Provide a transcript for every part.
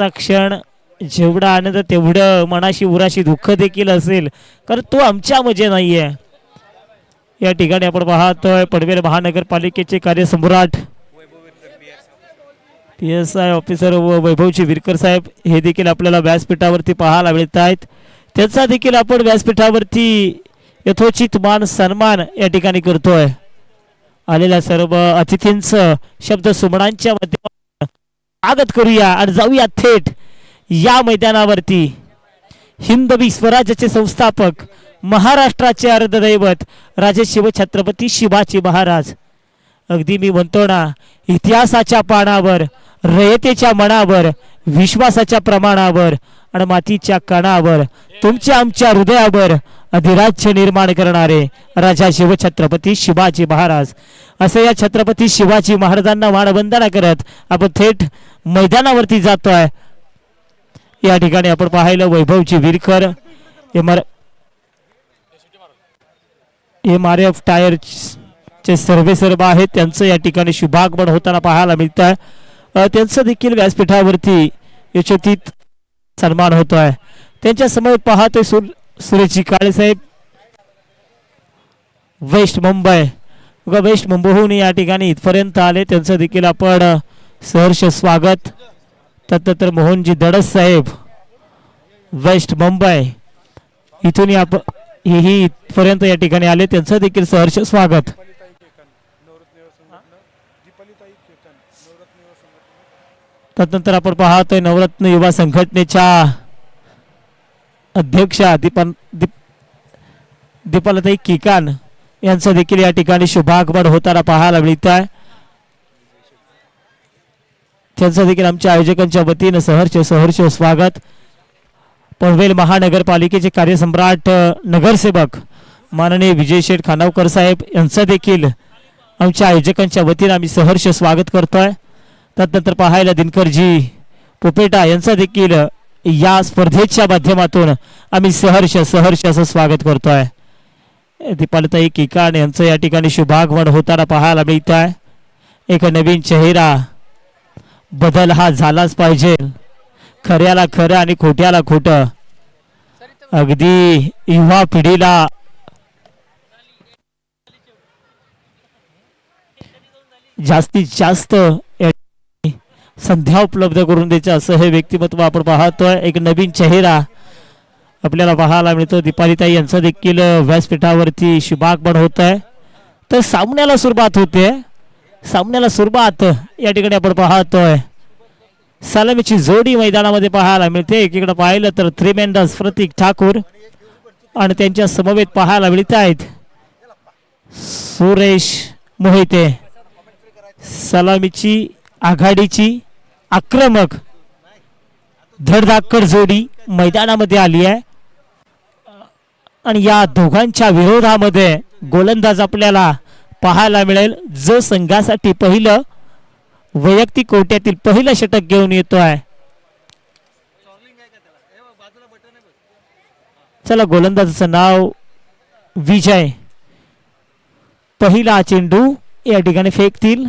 क्षण जेवढा आनंद तेवढं मनाशी उराशी दुःख देखील असेल, कारण तो आमच्यामध्ये नाहीये. या ठिकाणी आपण पाहतोय पनवेल महानगरपालिकेचे कार्यसम्राट PSI ऑफिसर व वैभवजी विरकर साहेब हे देखील आपल्याला व्यासपीठावरती पाहायला मिळत आहेत. त्यांचा देखील आपण व्यासपीठावरती यथोचित मान सन्मान या ठिकाणी करतोय. आलेल्या सर्व अतिथींचं शब्द सुमनांच्या माध्यमातून स्वागत करूया आणि जाऊया थेट या मैदानावरती. हिंदवी स्वराज्याचे संस्थापक, महाराष्ट्राचे अर्धदैवत राजे शिवछत्रपती शिवाजी महाराज. अगदी मी म्हणतो ना, इतिहासाच्या पानावर, रयतेच्या मनावर, विश्वासाच्या प्रमाणावर आणि मातीच्या कणावर, तुमच्या आमच्या हृदयावर अधिराज्य निर्माण करणारे राजा शिवछत्रपती शिवाजी महाराज. असे या छत्रपती शिवाजी महाराजांना मानवंदना करत आपण थेट मैदानावरती जातोय. या ठिकाणी आपण पाहिलं वैभवजी विरकर MRF टायरचे सर्व आहेत, त्यांचं या ठिकाणी शुभागमन होताना पाहायला मिळत आहे. त्यांचं देखील व्यासपीठावरती यशोचित सन्मान होतोय. त्यांच्या समोर पाहतोय सुरेशजी काळे साहेब वेस्ट मुंबई. वेस्ट मुंबईहून या ठिकाणी इथपर्यंत आले, त्यांचं देखील आपण सहर्ष स्वागत. त्यानंतर मोहनजी दडस साहेब वेस्ट मुंबई इथून हेही इथपर्यंत या ठिकाणी आले, त्यांचं देखील सहर्ष स्वागत. त्यानंतर आपण पाहतोय नवरत्न युवा संघटनेच्या अध्यक्षा दीपालताई केकान यांचं देखील या ठिकाणी शुभागमन होताना पाहायला मिळत आहे. त्यांचं देखील आमच्या आयोजकांच्या वतीनं सहर्ष स्वागत. पनवेल महानगरपालिकेचे कार्यसम्राट नगरसेवक माननीय विजय शेठ खानावकर साहेब यांचं देखील आमच्या आयोजकांच्या वतीनं आम्ही सहर्ष स्वागत करतोय. त्यानंतर पाहायला दिनकरजी पोपेटा यांचं देखील या स्पर्धेच्या माध्यमातून आम्ही सहर्ष असं स्वागत करतोय. दीपालताई केकान यांचं या ठिकाणी शुभागमन होताना पाहायला मिळत आहे. एक नवीन चेहरा, बदल हा झालाच पाहिजे. खऱ्याला खरं आणि खोट्याला खोटं. अगदी युवा पिढीला जास्तीत जास्त संध्या उपलब्ध करून द्यायचं असं हे व्यक्तिमत्व आपण पाहतोय. एक नवीन चेहरा आपल्याला पाहायला मिळतो. दीपालीताई यांचं देखील व्यासपीठावरती शुभागमन होत आहे. तर सामन्याला सुरुवात होते. सुरुवात या ठिकाणी आपण पाहतोय. सलामीची जोडी मैदानामध्ये पाहायला मिळते. एकीकडे पाहिलं तर त्रिमेंडस प्रतीक ठाकूर आणि त्यांच्या समवेत पाहायला मिळत आहेत सुरेश मोहिते. सलामीची आघाडीची आक्रमक धडधाकड जोडी मैदानामध्ये आली आहे आणि या दोघांच्या विरोधामध्ये गोलंदाज आपल्याला पाहायला मिळेल, जो संघासाठी पहिलं वैयक्तिक कोट्यातील पहिलं षटक घेऊन येतोय. चला, गोलंदाजाचं नाव विजय. पहिला चेंडू या ठिकाणी फेकतील.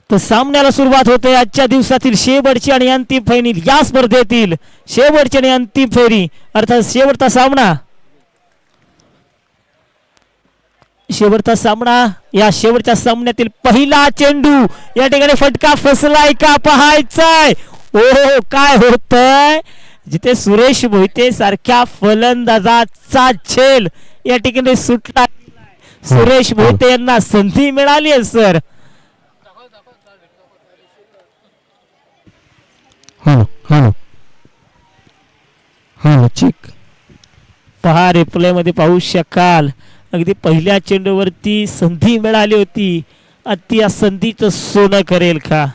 तर सामन्याला सुरुवात होते. आजच्या दिवसातील शेवटची आणि अंतिम फायनल, या स्पर्धेतील शेवटची आणि अंतिम फेरी अर्थात शेवटचा सामना. या शेवटच्या सामन्यातील पहिला चेंडू या ठिकाणी फटका फसलाय का पाहायचाय. ओ काय होतंय, जिथे सुरेश मोहिते सारख्या फलंदाजाचा झेल या ठिकाणी सुटला. सुरेश मोहिते यांना संधी मिळाली आहे सर. चेक पहा, रिप्ले मध्ये पाहू शकाल. अगदी पहिल्या चेंडूवरती संधी मिळाली होती. ती या संधीचं सोनं करेल का?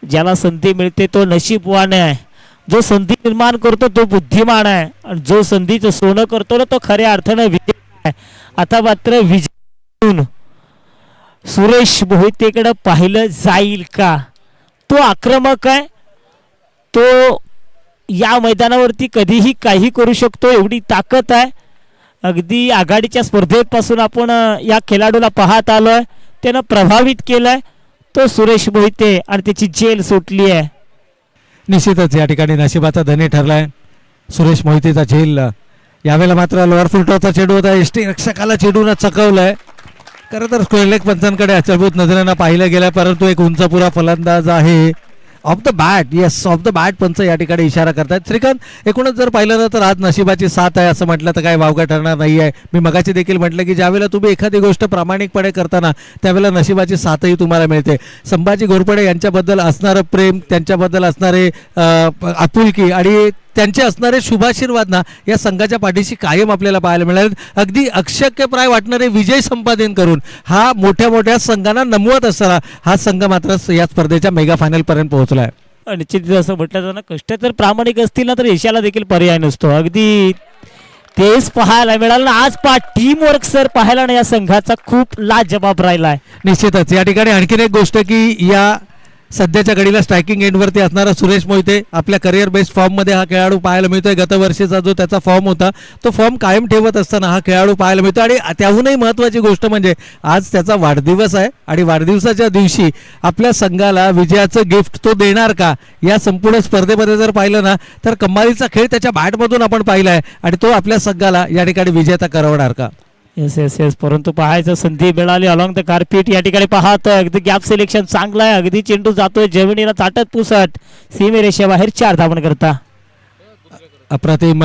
ज्याला संधी मिळते तो नशीबवान आहे. जो संधी निर्माण करतो तो बुद्धिमान आहे आणि जो संधीचं सोनं करतो ना तो खऱ्या अर्थानं विजय आहे. आता मात्र विजय सुरेश मोहितेकडे पाहिलं जाईल का? तो आक्रमक आहे. तो या मैदानावरती कधीही काही करू शकतो, एवढी ताकद आहे. अगदी आघाडीच्या स्पर्धेपासून आपण या खेळाडूला पाहत आलोय, त्यानं प्रभावित केलंय तो सुरेश मोहिते आणि त्याची जेल सुटली आहे. निश्चितच या ठिकाणी नशिबाचा धनी ठरलाय सुरेश मोहितेचा झेल. यावेळेला मात्र लोअर फुलटॉचा चेंडू होता, एसटी रक्षकाला चेंडून चकवलाय. खरं तर स्क्वेअर लेग पंचांकडे अचलभूत नजरेनं पाहिलं गेलं, परंतु एक उंचपुरा फलंदाज आहे. Of the bat, yes of the bat पंच या ठिकाणी इशारा करतात. श्रीकांत, एकूणच जर पाहिलं ना तर आज नशिबाची साथ आहे असं म्हटलं तर काय वावगं ठरणार नाही आहे. मी मगाची देखील म्हटलं की ज्यावेळेला तुम्ही एखादी गोष्ट प्रामाणिकपणे करताना त्यावेळेला नशिबाची साथही तुम्हाला मिळते. संभाजी घोरपडे यांच्याबद्दल असणारं प्रेम, त्यांच्याबद्दल असणारे आपुलकी आणि त्यांचे असणारे शुभाशीर्वाद ना या संघाच्या पाठीशी कायम आपल्याला पाहायला मिळाले. अगदी अशक्यप्राय वाटणारे विजय संपादन करून हा मोठ्या मोठ्या संघांना नमवत असताना हा संघ मात्र या स्पर्धेच्या मेगा फायनल पर्यंत पोहोचलाय. निश्चित असं म्हटलं जातं, कष्ट जर प्रामाणिक असतील ना तर यशाला देखील पर्याय नसतो. अगदी तेच पाहायला मिळालं ना आज. टीम वर्क सर पाहायला ना या संघाचा खूप लाजबाब राहिलाय. निश्चितच या ठिकाणी आणखीन एक गोष्ट की या सध्याच्या घडीला स्ट्रायकिंग एंडवरती असणारा सुरेश मोहिते आपल्या करिअर बेस्ड फॉर्ममध्ये हा खेळाडू पाहायला मिळतोय. गतवर्षीचा जो त्याचा फॉर्म होता तो फॉर्म कायम ठेवत असताना हा खेळाडू पाहायला मिळतो. आणि त्याहूनही महत्त्वाची गोष्ट म्हणजे आज त्याचा वाढदिवस आहे आणि वाढदिवसाच्या दिवशी आपल्या संघाला विजयाचं गिफ्ट तो देणार का, या संपूर्ण स्पर्धेमध्ये जर पाहिलं ना तर कमालीचा खेळ त्याच्या बॅटमधून आपण पाहिला आहे आणि तो आपल्या संघाला या ठिकाणी विजेता करवणार का. येस येस येस, परंतु पाहायचं संधी मिळाली अलॉंग द कार्पेट. या ठिकाणी पाहतोय अगदी गॅप सिलेक्शन चांगलं आहे. अगदी चेंडू जातोय जमिनीला चाटत पुसट सीमेरेषेबाहेर 4 धावन करता. अप्रतिम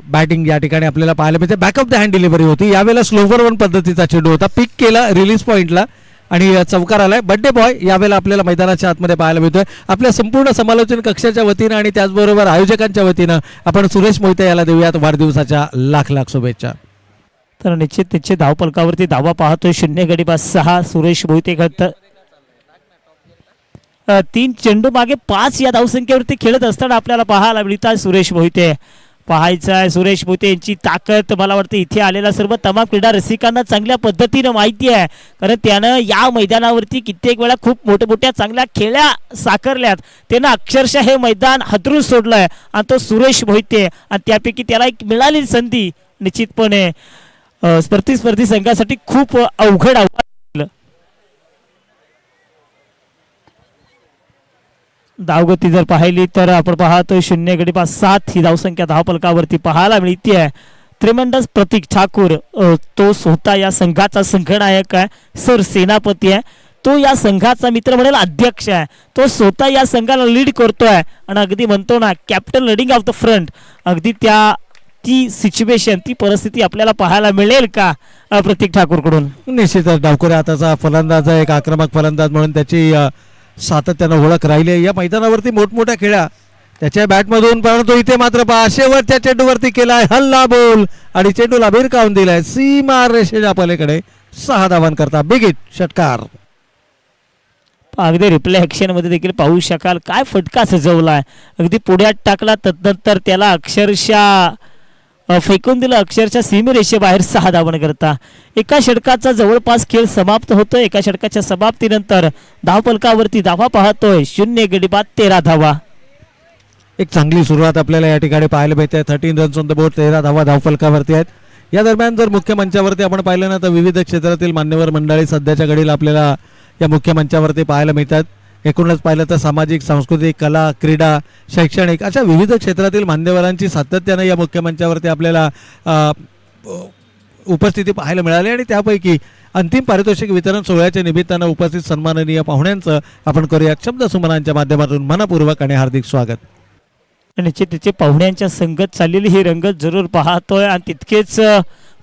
बॅटिंग या ठिकाणी आपल्याला पाहायला मिळते. बॅकअप द हँड डिलिव्हरी होती. यावेळेला स्लोवर वन पद्धतीचा चेंडू होता, पिक केला रिलीज पॉईंटला आणि चौकार आलाय. बड्डे बॉय यावेळेला आपल्याला मैदानाच्या आतमध्ये पाहायला मिळतोय. आपल्या संपूर्ण समालोचन कक्षाच्या वतीनं आणि त्याचबरोबर आयोजकांच्या वतीनं आपण सुरेश मोहिते याला देऊयात वाढदिवसाच्या लाख लाख शुभेच्छा. तर निश्चित निश्चित धावपलकावरती धावा पाहतोय 0 गडी 6 सुरेश मोहिते खेळत 3 चेंडू मागे 5 या धावसंख्येवरती खेळत असताना आपल्याला पाहायला मिळतात सुरेश मोहिते. पाहायचं आहे सुरेश मोहिते यांची ताकद. मला वाटतं इथे आलेला सर्व तमाम क्रीडा रसिकांना चांगल्या पद्धतीनं माहिती आहे, कारण त्यानं या मैदानावरती कित्येक वेळा खूप मोठ्या चांगल्या खेळ्या साकारल्यात. त्यानं अक्षरशः हे मैदान हादरून सोडलंय आणि तो सुरेश मोहिते. आणि त्यापैकी त्याला एक मिळालेली संधी निश्चितपणे स्पर्धी संघासाठी खूप अवघड आव्हान. धावगती जर पाहिली तर आपण पाहतोय 0 गडी 7 ही धावसंख्या धावपलकावरती पाहायला मिळते. त्रिमंडस प्रतीक ठाकूर तो स्वतः या संघाचा संघनायक आहे, सर सेनापती आहे. तो या संघाचा मित्र म्हणेल अध्यक्ष आहे. तो स्वतः या संघाला लीड करतोय आणि अगदी म्हणतो ना captain leading of the front. अगदी ती सिच्युएशन, ती परिस्थिती आपल्याला पाहायला मिळेल का प्रतीक ठाकूर कडून. निश्चितच डावखुरे हाताचा फलंदाज आहे, एक आक्रमक फलंदाज म्हणून त्याची सातत्यानं ओळख राहिली आहे. या मैदानावरती मोठमोठ्या खेळा त्याच्या बॅटमधून, परंतु इथे मात्र शेवटच्या चेंडूवरती केलाय हल्ला बोल आणि चेंडूला भिरकावून दिलाय सीमा रेषेच्या पलीकडे. 6 धावां करता बिग हिट षटकार. अगदी रिप्ले ऍक्शन मध्ये देखील पाहू शकाल काय फटका सजवलाय. अगदी पुढ्यात टाकला, तदनंतर त्याला अक्षरशः फेकून दिलं, अक्षरशः सीमेरेषेबाहेर 6 धावन करता. एका षटकाचा जवळपास खेळ समाप्त होतोय. एका षटकाच्या समाप्तीनंतर धावपलकावरती धावा पाहतोय 0 गडी 13 धावा. एक चांगली सुरुवात आपल्याला या ठिकाणी पाहायला मिळते. 13 रन्स ऑन द बोर्ड, 13 धावा धावफलकावरती आहेत. या दरम्यान जर मुख्य मंचावरती आपण पाहिलं ना तर विविध क्षेत्रातील मान्यवर मंडळी सध्याच्या घडीला आपल्याला या मुख्य मंचावरती पाहायला मिळतात. एकूणच पाहिलं तर सामाजिक, सांस्कृतिक, कला, क्रीडा, शैक्षणिक अशा विविध क्षेत्रातील मान्यवरांची सातत्यानं या मुख्य मंचावरती आपल्याला उपस्थिती पाहायला मिळाली. आणि त्यापैकी अंतिम पारितोषिक वितरण सोहळ्याच्या निमित्तानं उपस्थित सन्माननीय पाहुण्यांचं आपण करूया शब्द सुमनांच्या माध्यमातून मनपूर्वक आणि हार्दिक स्वागत. निश्चित तिचे पाहुण्यांच्या संगत चाललेली ही रंगत जरूर पाहतोय आणि तितकेच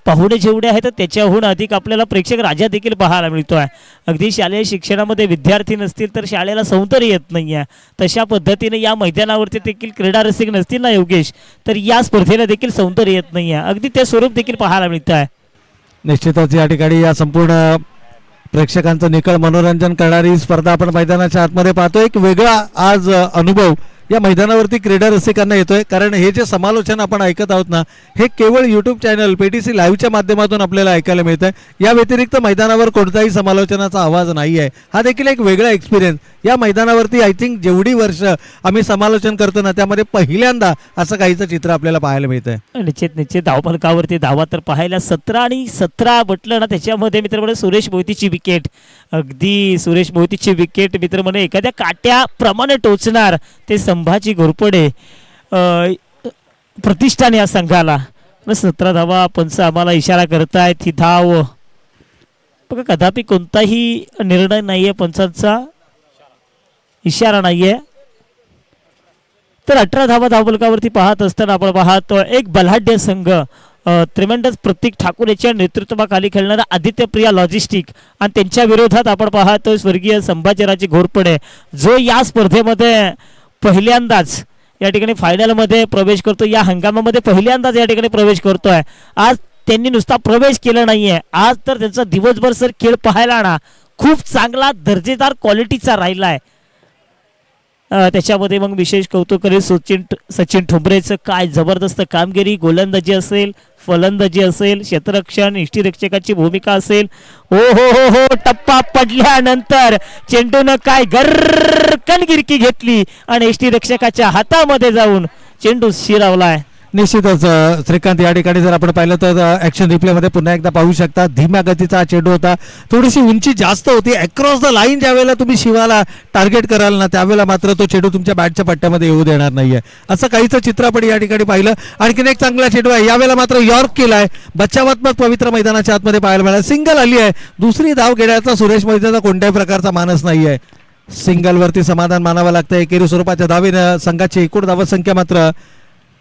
पाहुणे जेवढे आहेत त्याच्याहून अधिक आपल्याला प्रेक्षक राजा देखील पाहायला मिळतोय. अगदी शालेय शिक्षणामध्ये विद्यार्थी नसतील तर शाळेला सौंदर्य येत नाही आहे, तशा पद्धतीने या मैदानावरती देखील क्रीडा रसिक नसतील ना योगेश तर या स्पर्धेला देखील सौंदर्य येत नाही आहे. अगदी ते स्वरूप देखील पाहायला मिळत आहे. निश्चितच या ठिकाणी या संपूर्ण प्रेक्षकांचं निखळ मनोरंजन करणारी स्पर्धा आपण मैदानाच्या आतमध्ये पाहतो. एक वेगळा आज अनुभव या मैदानावरती क्रीडा रसिकांना येतोय, कारण हे जे समालोचन आपण ऐकत आहोत ना, हे केवळ यूट्यूब चॅनल PTC लाईव्हच्या माध्यमातून आपल्याला ऐकायला मिळत आहे. या व्यतिरिक्त मैदानावर कोणताही समालोचनाचा आवाज नाही आहे. हा देखील एक वेगळा एक्सपिरियन्स. या मैदानावरती आय थिंक जेवढी वर्ष आम्ही समालोचन करतो ना, त्यामध्ये पहिल्यांदा असं काहीचं चित्र आपल्याला पाहायला मिळतंय. निश्चित धावफलकावरती धावा तर पाहायला 17 आणि 17 म्हटलं ना, त्याच्यामध्ये मित्र सुरेश मोहितीची विकेट, अगदी सुरेश मोहितीची विकेट मित्र म्हणे एखाद्या काट्याप्रमाणे टोचणार ते संभाजी घोरपडे प्रतिष्ठान या संघाला. 17 धावा पंच आम्हाला इशारा करतायत. ही धाव बघा, कदापि कोणताही निर्णय नाहीये, पंचांचा इशारा नाहीये. तर 18 धावा धावफलकावरती पाहत असताना आपण पाहतो एक बलाढ्य संघ, त्रिमंडस प्रतीक ठाकूर याच्या नेतृत्वाखाली खेळणारा आदित्य प्रिया लॉजिस्टिक आणि त्यांच्या विरोधात आपण पाहतो स्वर्गीय संभाजीराजे घोरपडे, जो या स्पर्धेमध्ये पहिल्यांदाच या ठिकाणी फायनलमध्ये प्रवेश करतो. या हंगामामध्ये पहिल्यांदाच या ठिकाणी प्रवेश करतोय. आज त्यांनी नुसता प्रवेश केला नाहीये, आज तर त्यांचा दिवसभर सर खेळ पाहायला ना खूप चांगला दर्जेदार क्वालिटीचा राहिला आहे. त्याच्यामध्ये मग विशेष कौतुक करेल सचिन ठोंबरेचं. काय जबरदस्त कामगिरी, गोलंदाजी असेल, फलंदाजी असेल, क्षेत्ररक्षण, यष्टीरक्षकाची भूमिका असेल. हो हो हो हो, टप्पा पडल्यानंतर चेंडूनं काय गर्रकन गिरकी घेतली आणि यष्टीरक्षकाच्या हातामध्ये जाऊन चेंडू शिरावलाय. निश्चितच श्रीकांत, या ठिकाणी जर आपण पाहिलं तर ॲक्शन रिप्लेमध्ये पुन्हा एकदा पाहू शकता, धीम्या गतीचा हा चेंडू होता. थोडीशी उंची जास्त होती. अक्रॉस द लाईन ज्यावेळेला तुम्ही शिवाला टार्गेट कराल ना, त्यावेळेला मात्र तो चेंडू तुमच्या बॅटच्या पट्ट्यामध्ये येऊ देणार नाहीये. असं काहीच चित्र आपण या ठिकाणी पाहिलं. आणखीन एक चांगला चेंडू आहे, यावेळेला मात्र यॉर्क केलाय. बचावात्मक पवित्र मैदानाच्या आतमध्ये पाहायला मिळाला. सिंगल आली आहे. दुसरी धाव घेण्याचा सुरेश मोहितेचा कोणत्याही प्रकारचा मानस नाहीये. सिंगलवरती समाधान मानावं लागतं. एकेरी स्वरूपाच्या धावेनं संघाची एकूण धावत संख्या मात्र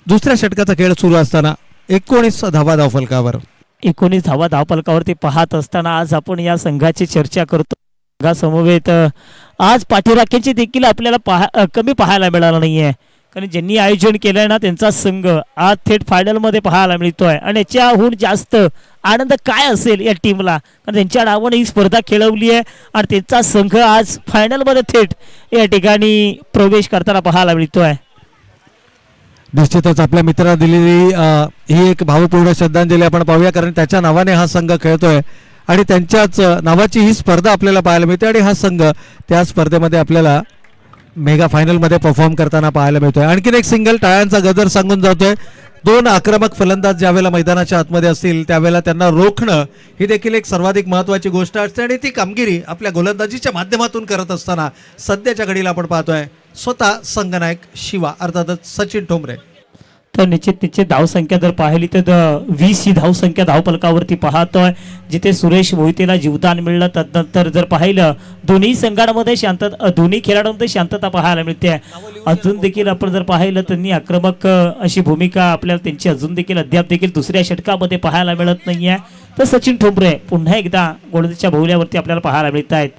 दुसऱ्या षटकाचा खेळ सुरू असताना 19 धावा धावफलकावर. 19 धावा धावफलकावरती पाहत असताना आज आपण या संघाची चर्चा करतो. संघासमवेत आज पाठीराख्यांची देखील आपल्याला कमी पाहायला मिळालं नाहीये, कारण ज्यांनी आयोजन केलंय ना त्यांचा संघ आज थेट फायनलमध्ये पाहायला मिळतोय. आणि याच्याहून जास्त आनंद काय असेल या टीमला, कारण त्यांच्या नावाने ही स्पर्धा खेळवली आहे आणि त्यांचा संघ आज फायनलमध्ये थेट या ठिकाणी प्रवेश करताना पाहायला मिळतोय. निश्चितच आपल्या मित्राला दिलेली ही एक भावपूर्ण श्रद्धांजली आपण पाहूया, कारण त्याच्या नावाने हा संघ खेळतोय आणि त्यांच्याच नावाची ही स्पर्धा आपल्याला पाहायला मिळते आणि हा संघ त्या स्पर्धेमध्ये आपल्याला मेगा फायनलमध्ये परफॉर्म करताना पाहायला मिळतोय. आणखीन एक सिंगल, टाळ्यांचा गजर सांगून जातोय. 2 आक्रमक फलंदाज ज्यावेळेला मैदानाच्या आतमध्ये असतील त्यावेळेला त्यांना रोखणं ही देखील एक सर्वाधिक महत्त्वाची गोष्ट असते आणि ती कामगिरी आपल्या गोलंदाजीच्या माध्यमातून करत असताना सध्याच्या घडीला आपण पाहतोय स्वतः संघनायक शिवा अर्थातच सचिन ठोंबरे. तर निश्चित धावसंख्या जर पाहिली तर 20 ही धावसंख्या धावफलकावरती पाहतोय, जिथे सुरेश मोहितेला जीवदान मिळलं. तदनंतर जर पाहिलं दोन्ही संघांमध्ये शांतता, दोन्ही खेळाडूंमध्ये शांतता पाहायला मिळते. अजून देखील आपण जर पाहिलं त्यांनी आक्रमक अशी भूमिका आपल्याला त्यांची अजून देखील अद्याप देखील दुसऱ्या षटकामध्ये पाहायला मिळत नाहीये. तर सचिन ठोंबरे पुन्हा एकदा गोलंदाजीच्या भोवल्यावरती आपल्याला पाहायला मिळत आहेत.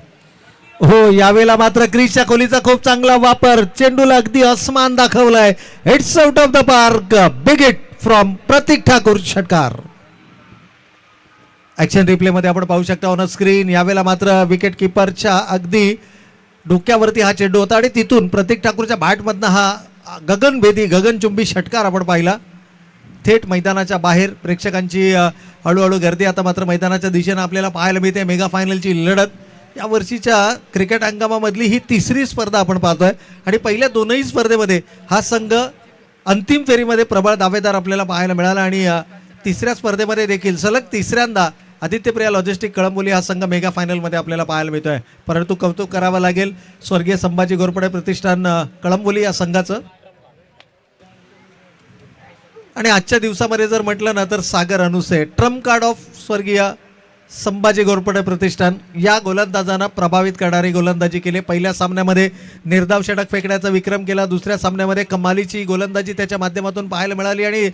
हो, यावेळेला मात्र क्रीजच्या खोलीचा खूप चांगला वापर, चेंडूला अगदी अस्मान दाखवलाय. It's out of the park, big hit from Pratik Thakur, षटकार. ऍक्शन रिप्ले मध्ये आपण पाहू शकता ऑन स्क्रीन. यावेळेला मात्र विकेट किपरच्या अगदी डोक्यावरती हा चेंडू होता आणि तिथून प्रतीक ठाकूरच्या बॅटमधनं हा गगनभेदी गगनचुंबी षटकार आपण पाहिला. थेट मैदानाच्या बाहेर प्रेक्षकांची हळूहळू गर्दी आता मात्र मैदानाच्या दिशेनं आपल्याला पाहायला मिळते. मेगा फायनलची लढत या वर्षीच्या क्रिकेट हंगामामधली ही तिसरी स्पर्धा आपण पाहतोय आणि पहिल्या दोनही स्पर्धेमध्ये हा संघ अंतिम फेरीमध्ये प्रबळ दावेदार आपल्याला पाहायला मिळाला आणि तिसऱ्या स्पर्धेमध्ये देखील सलग तिसऱ्यांदा आदित्यप्रिया लॉजिस्टिक कळंबोली हा संघ मेगा फायनलमध्ये आपल्याला पाहायला मिळतोय. परंतु कौतुक करावं लागेल स्वर्गीय संभाजी घोरपडे प्रतिष्ठान कळंबोली या संघाचं. आणि आजच्या दिवसामध्ये जर म्हटलं ना तर सागर अनुसे, ट्रम्प कार्ड ऑफ स्वर्गीय संभाजी घोरपडे प्रतिष्ठान, या गोलंदाजांना प्रभावित करणारी गोलंदाजी केली. पहिल्या सामन्यामध्ये निर्धाव षटक फेकण्याचा विक्रम केला. दुसऱ्या सामन्यामध्ये कमालीची गोलंदाजी त्याच्या माध्यमातून पाहायला मिळाली आणि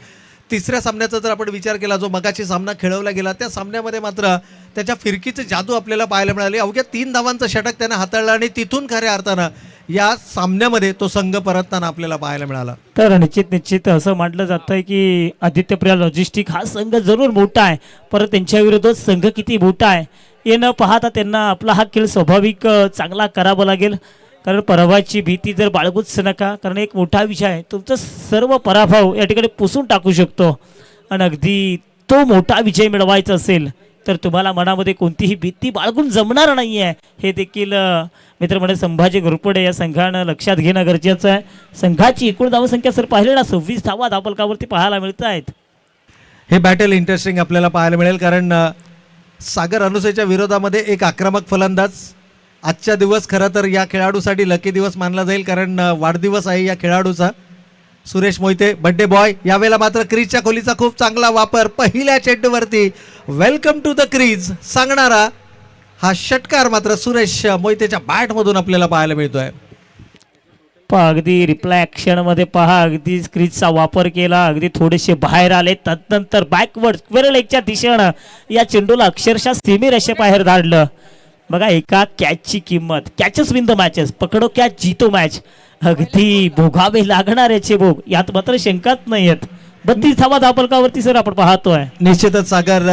तिसऱ्या सामन्याचा जर आपण विचार केला, जो मगाशी सामना खेळवला गेला, त्या सामन्यामध्ये मात्र त्याच्या फिरकीचे जादू आपल्याला पाहायला मिळाली. अवघ्या 3 धावांचं षटक त्याने हाताळलं आणि तिथून खऱ्या अर्थानं या सामन्यामध्ये तो संघ परतताना आपल्याला पाहायला मिळाला. तर निश्चित असं म्हटलं जातं की आदित्यप्रिया लॉजिस्टिक हा संघ जरूर मोठा आहे, परंतु त्यांच्या विरोधात संघ किती मोठा आहे हे न पाहता त्यांना आपला हा खेळ स्वाभाविक चांगला करावा लागेल. कारण पराभवाची भीती जर बाळगूच नका, कारण एक मोठा विषय आहे, तुमचं सर्व पराभव या ठिकाणी पुसून टाकू शकतो. आणि अगदी तो मोठा विजय मिळवायचा असेल तर तुम्हाला मनामध्ये कोणतीही भीती बाळगून जमणार नाही आहे. हे देखील मित्रमंडळ संभाजी घोरपडे या संघानं लक्षात घेणं गरजेचं आहे. संघाची एकूण धावसंख्या सर पाहिली ना 26 धावा धावफलकावरती पाहायला मिळत आहेत. हे बॅटल इंटरेस्टिंग आपल्याला पाहायला मिळेल, कारण सागर अनुसेच्या विरोधामध्ये एक आक्रमक फलंदाज. आजचा दिवस खरं तर या खेळाडूसाठी लकी दिवस मानला जाईल, कारण वाढदिवस आहे या खेळाडूचा. Suresh Mohite birthday boy. यावेळेला मात्र क्रीजच्या खोलीचा खूप चांगला वापर. पहिल्या चेंडूवरती वेलकम टू द क्रीज सांगणारा हा षटकार मात्र सुरेश मोहितेच्या बॅटमधून आपल्याला पाहायला मिळतोय. पहा अगदी रिप्लाय ॲक्शन मध्ये पहा, अगदी स्क्रीजचा वापर केला, अगदी थोडेसे बाहेर आले, तदनंतर बॅकवर्ड स्क्वेअर लेगच्या दिशेनं या चेंडूला अक्षरशः सेमी रेषे बाहेर धाडलं. बघा एका कॅचची किंमत, कॅचेस विन द मॅचेस, पकडो कॅच जीतो मॅच. अगदी भोगावे लागणार याचे भोग, यात मात्र शंकाच नाही आहेत. 32 धावा धावफलकावरती सर आपण पाहतोय. निश्चितच सागर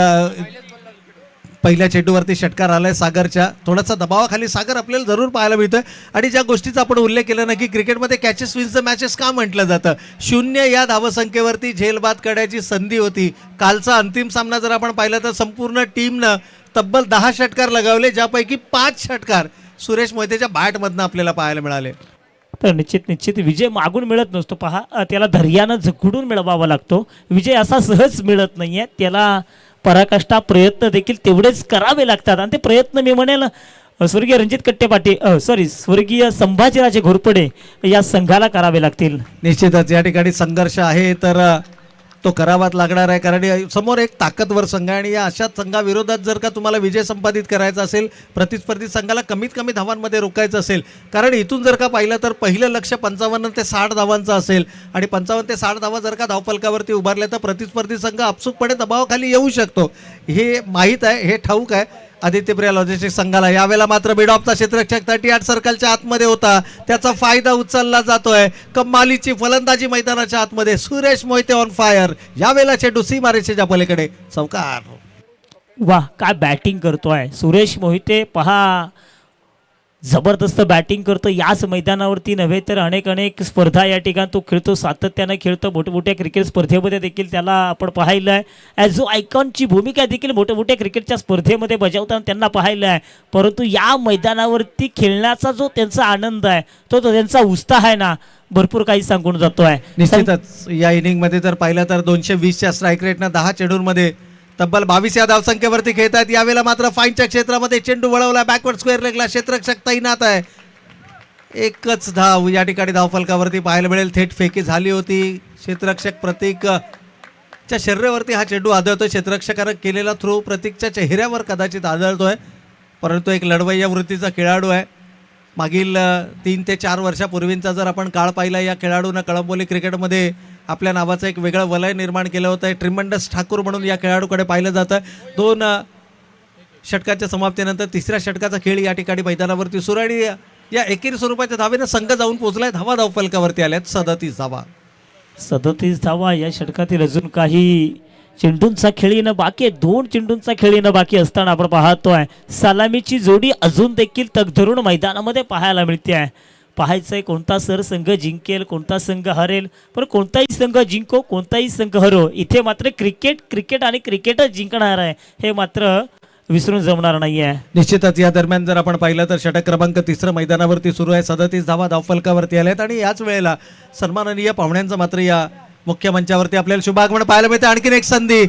पहिल्या चेंडूवरती षटकार आलाय सागरच्या. थोडासा दबावाखाली सागर आपल्याला जरूर पाहायला मिळतोय. आणि ज्या गोष्टीचा आपण उल्लेख केला ना की क्रिकेटमध्ये कॅचेस विन्स द मॅचेस का म्हटलं जातं, 0 या धावसंख्येवरती झेलबाद करण्याची संधी होती. कालचा अंतिम सामना जर आपण पाहिला तर संपूर्ण टीमनं तब्बल 10 षटकार लगावले, ज्यापैकी 5 षटकार सुरेश मोहितेच्या बॅटमधनं आपल्याला पाहायला मिळाले. तर निश्चित विजय मागून मिळत नसतो. पहा त्याला धैर्यानं झगडून मिळवावा लागतो. विजय असा सहज मिळत नाहीये, त्याला पराकाष्ठा प्रयत्न देखील तेवढेच करावे लागतात. आणि ते प्रयत्न मी म्हणेल स्वर्गीय रणजित कट्टे पाटील स्वर्गीय संभाजीराजे घोरपडे या संघाला करावे लागतील. निश्चितच या ठिकाणी संघर्ष आहे तर तो करावाच लागणार आहे, कारण समोर एक ताकदवर संघ आहे. आणि या अशा संघाविरोधात जर का तुम्हाला विजय संपादित करायचा असेल, प्रतिस्पर्धी संघाला कमीत कमी धावांमध्ये रोखायचं असेल, कारण इथून जर का पाहिलं तर पहिलं लक्ष 55 ते 60 धावांचं असेल. आणि 55 ते 60 धावा जर का धावफलकावरती उभारल्या तर प्रतिस्पर्धी संघ आपसूकपणे दबावाखाली येऊ शकतो. हे माहीत आहे, हे ठाऊक आहे आदित्यप्रिया लॉजिस्टिक्स संघाला. यावेळेला मात्र मिड ऑफचा क्षेत्ररक्षक 38 सर्कलच्या आतमध्ये होता, त्याचा फायदा उचलला जातोय. कमालीची फलंदाजी मैदानाच्या आतमध्ये. Suresh Mohite on fire. यावेळेला चेंडू सीमारेषेच्या पलीकडे चौकार. वा काय बॅटिंग करतोय सुरेश मोहिते. पहा जबरदस्त बॅटिंग करतो. याच मैदानावरती नव्हे तर अनेक स्पर्धा या ठिकाणी तो खेळतो, सातत्यानं खेळतो. मोठमोठ्या क्रिकेट स्पर्धेमध्ये देखील त्याला आपण पाहिलं आहे. ॲज अ आयकॉनची भूमिका देखील मोठमोठ्या क्रिकेटच्या स्पर्धेमध्ये बजावताना त्यांना पाहिलं आहे. परंतु या मैदानावरती खेळण्याचा जो त्यांचा आनंद आहे, तो त्यांचा उत्साह आहे ना, भरपूर काही सांगून जातोय. निश्चितच या इनिंगमध्ये जर पाहिलं तर 220च्या स्ट्राईक रेटनं 10 चेंडूंमध्ये तब्बल 22 या धावसंख्येवरती खेळत आहेत. यावेळेला मात्र फाईनच्या क्षेत्रामध्ये चेंडू वळवला, बॅकवर्ड स्क्वेअर लेगला क्षेत्ररक्षक तैनात आहे. एकच धाव या ठिकाणी धावफलकावरती पाहायला मिळेल. थेट फेकी झाली होती. क्षेत्ररक्षक प्रतीकच्या शरीरावरती हा चेंडू आढळतोय. क्षेत्ररक्षकानं केलेला थ्रो प्रतीकच्या चेहऱ्यावर कदाचित आढळतोय, परंतु एक लढवय्या वृत्तीचा खेळाडू आहे. मागील 3 ते 4 वर्षापूर्वींचा जर आपण काळ पाहिला, या खेळाडूनं कळंबोली क्रिकेटमध्ये आपल्या नावाचं एक वेगळं वलय निर्माण केलं होतं. ट्रिमेंडस ठाकूर म्हणून या खेळाडूकडे पाहिलं जातं. 2 षटकाच्या समाप्तीनंतर 3ऱ्या षटकाचा खेळ या ठिकाणी मैदानावरती सुरू. आणि या एकेरी स्वरूपाच्या धावेनं संघ जाऊन पोहोचलाय. धावा धावफलकावरती आल्यात 37 धावा. 37 धावा या षटकातील. अजून काही चेंडूंचा खेळ येणं बाकी आहे. 2 चेंडूंचा खेळ येणं बाकी असताना आपण पाहतोय सलामीची जोडी अजून देखील तग धरून मैदानामध्ये पाहायला मिळते आहे. पाहायचंय कोणता संघ जिंकेल, कोणता संघ हरेल. पण कोणताही संघ जिंको, कोणताही संघ हरो, इथे मात्र क्रिकेट आणि क्रिकेटच जिंकणार आहे, हे मात्र विसरून जमणार नाही आहे. निश्चितच या दरम्यान जर आपण पाहिलं तर षटक क्रमांक 3 मैदानावरती सुरू आहे. 37 धावा धावफलकावरती आल्यात. आणि याच वेळेला सन्माननीय पाहुण्यांचं मात्र या मुख्य मंचावरती आपल्याला शुभागमन पाहायला मिळते. आणखीन एक संधी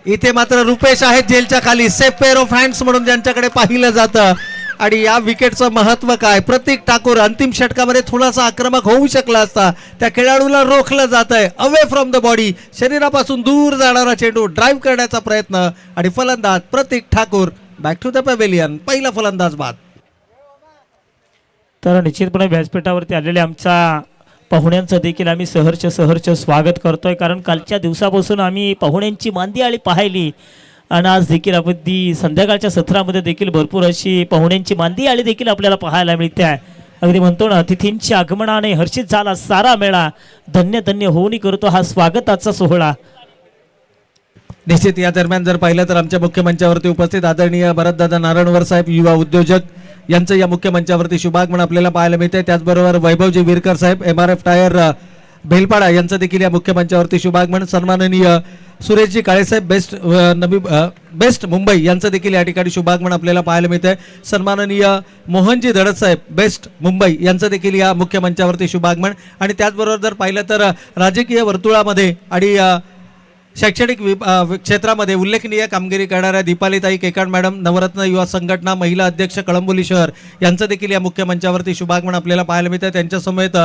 इथे मात्र रुपेश आहेत जेलच्या खाली, सेफ पेअर ऑफ हँड्स म्हणून ज्यांच्याकडे पाहिलं जातं. आणि या विकेटचं महत्व काय, प्रतीक ठाकूर अंतिम षटकामध्ये थोडासा आक्रमक होऊ शकला असता, त्या खेळाडूला रोखलं जात आहे. अवे फ्रॉम द बॉडी, शरीरापासून दूर जाणारा चेंडू ड्राईव्ह करण्याचा प्रयत्न. आणि फलंदाज Prateek Thakur back to the pavilion. पहिला फलंदाज बाद. तर निश्चितपणे व्यासपीठावरती आलेल्या आमच्या पाहुण्यांचं देखील आम्ही सहर्ष स्वागत करतोय. कारण कालच्या दिवसापासून आम्ही पाहुण्यांची मांदी आळी पाहिली आणि आज देखील अगदी संध्याकाळच्या सत्रामध्ये देखील भरपूर अशी पाहुण्यांची मांदी आळी देखील आपल्याला पाहायला मिळते आहे. अगदी म्हणतो ना, अतिथींच्या आगमनाने हर्षित झाला सारा मेळा, धन्य धन्य होऊनी करतो हा स्वागताचा सोहळा. निश्चित या दरम्यान जर पाहिलं तर आमच्या मुख्य मंचावरती उपस्थित आदरणीय भरतदादा नारायणवर साहेब युवा उद्योजक यांचं या मुख्य मंचावरती शुभागमन आपल्याला पाहायला मिळते. त्याचबरोबर वैभवजी विरकर साहेब MRF टायर भेलपाडा यांचं देखील या मुख्य मंचावरती शुभागमन. सन्माननीय सुरेशजी काळेसाहेब बेस्ट मुंबई यांचं देखील या ठिकाणी शुभागमन आपल्याला पाहायला मिळतंय. सन्माननीय मोहनजी धडत साहेब बेस्ट मुंबई यांचं देखील या मुख्य मंचावरती शुभागमन. आणि त्याचबरोबर जर पाहिलं तर राजकीय वर्तुळामध्ये आणि शैक्षणिक क्षेत्रामध्ये उल्लेखनीय कामगिरी करणाऱ्या दीपालीताई केकांड मॅडम, नवरत्न युवा संघटना महिला अध्यक्ष कळंबोली शहर यांचं देखील या मुख्य मंचावरती शुभागमन आपल्याला पाहायला मिळतं. त्यांच्यासमवेत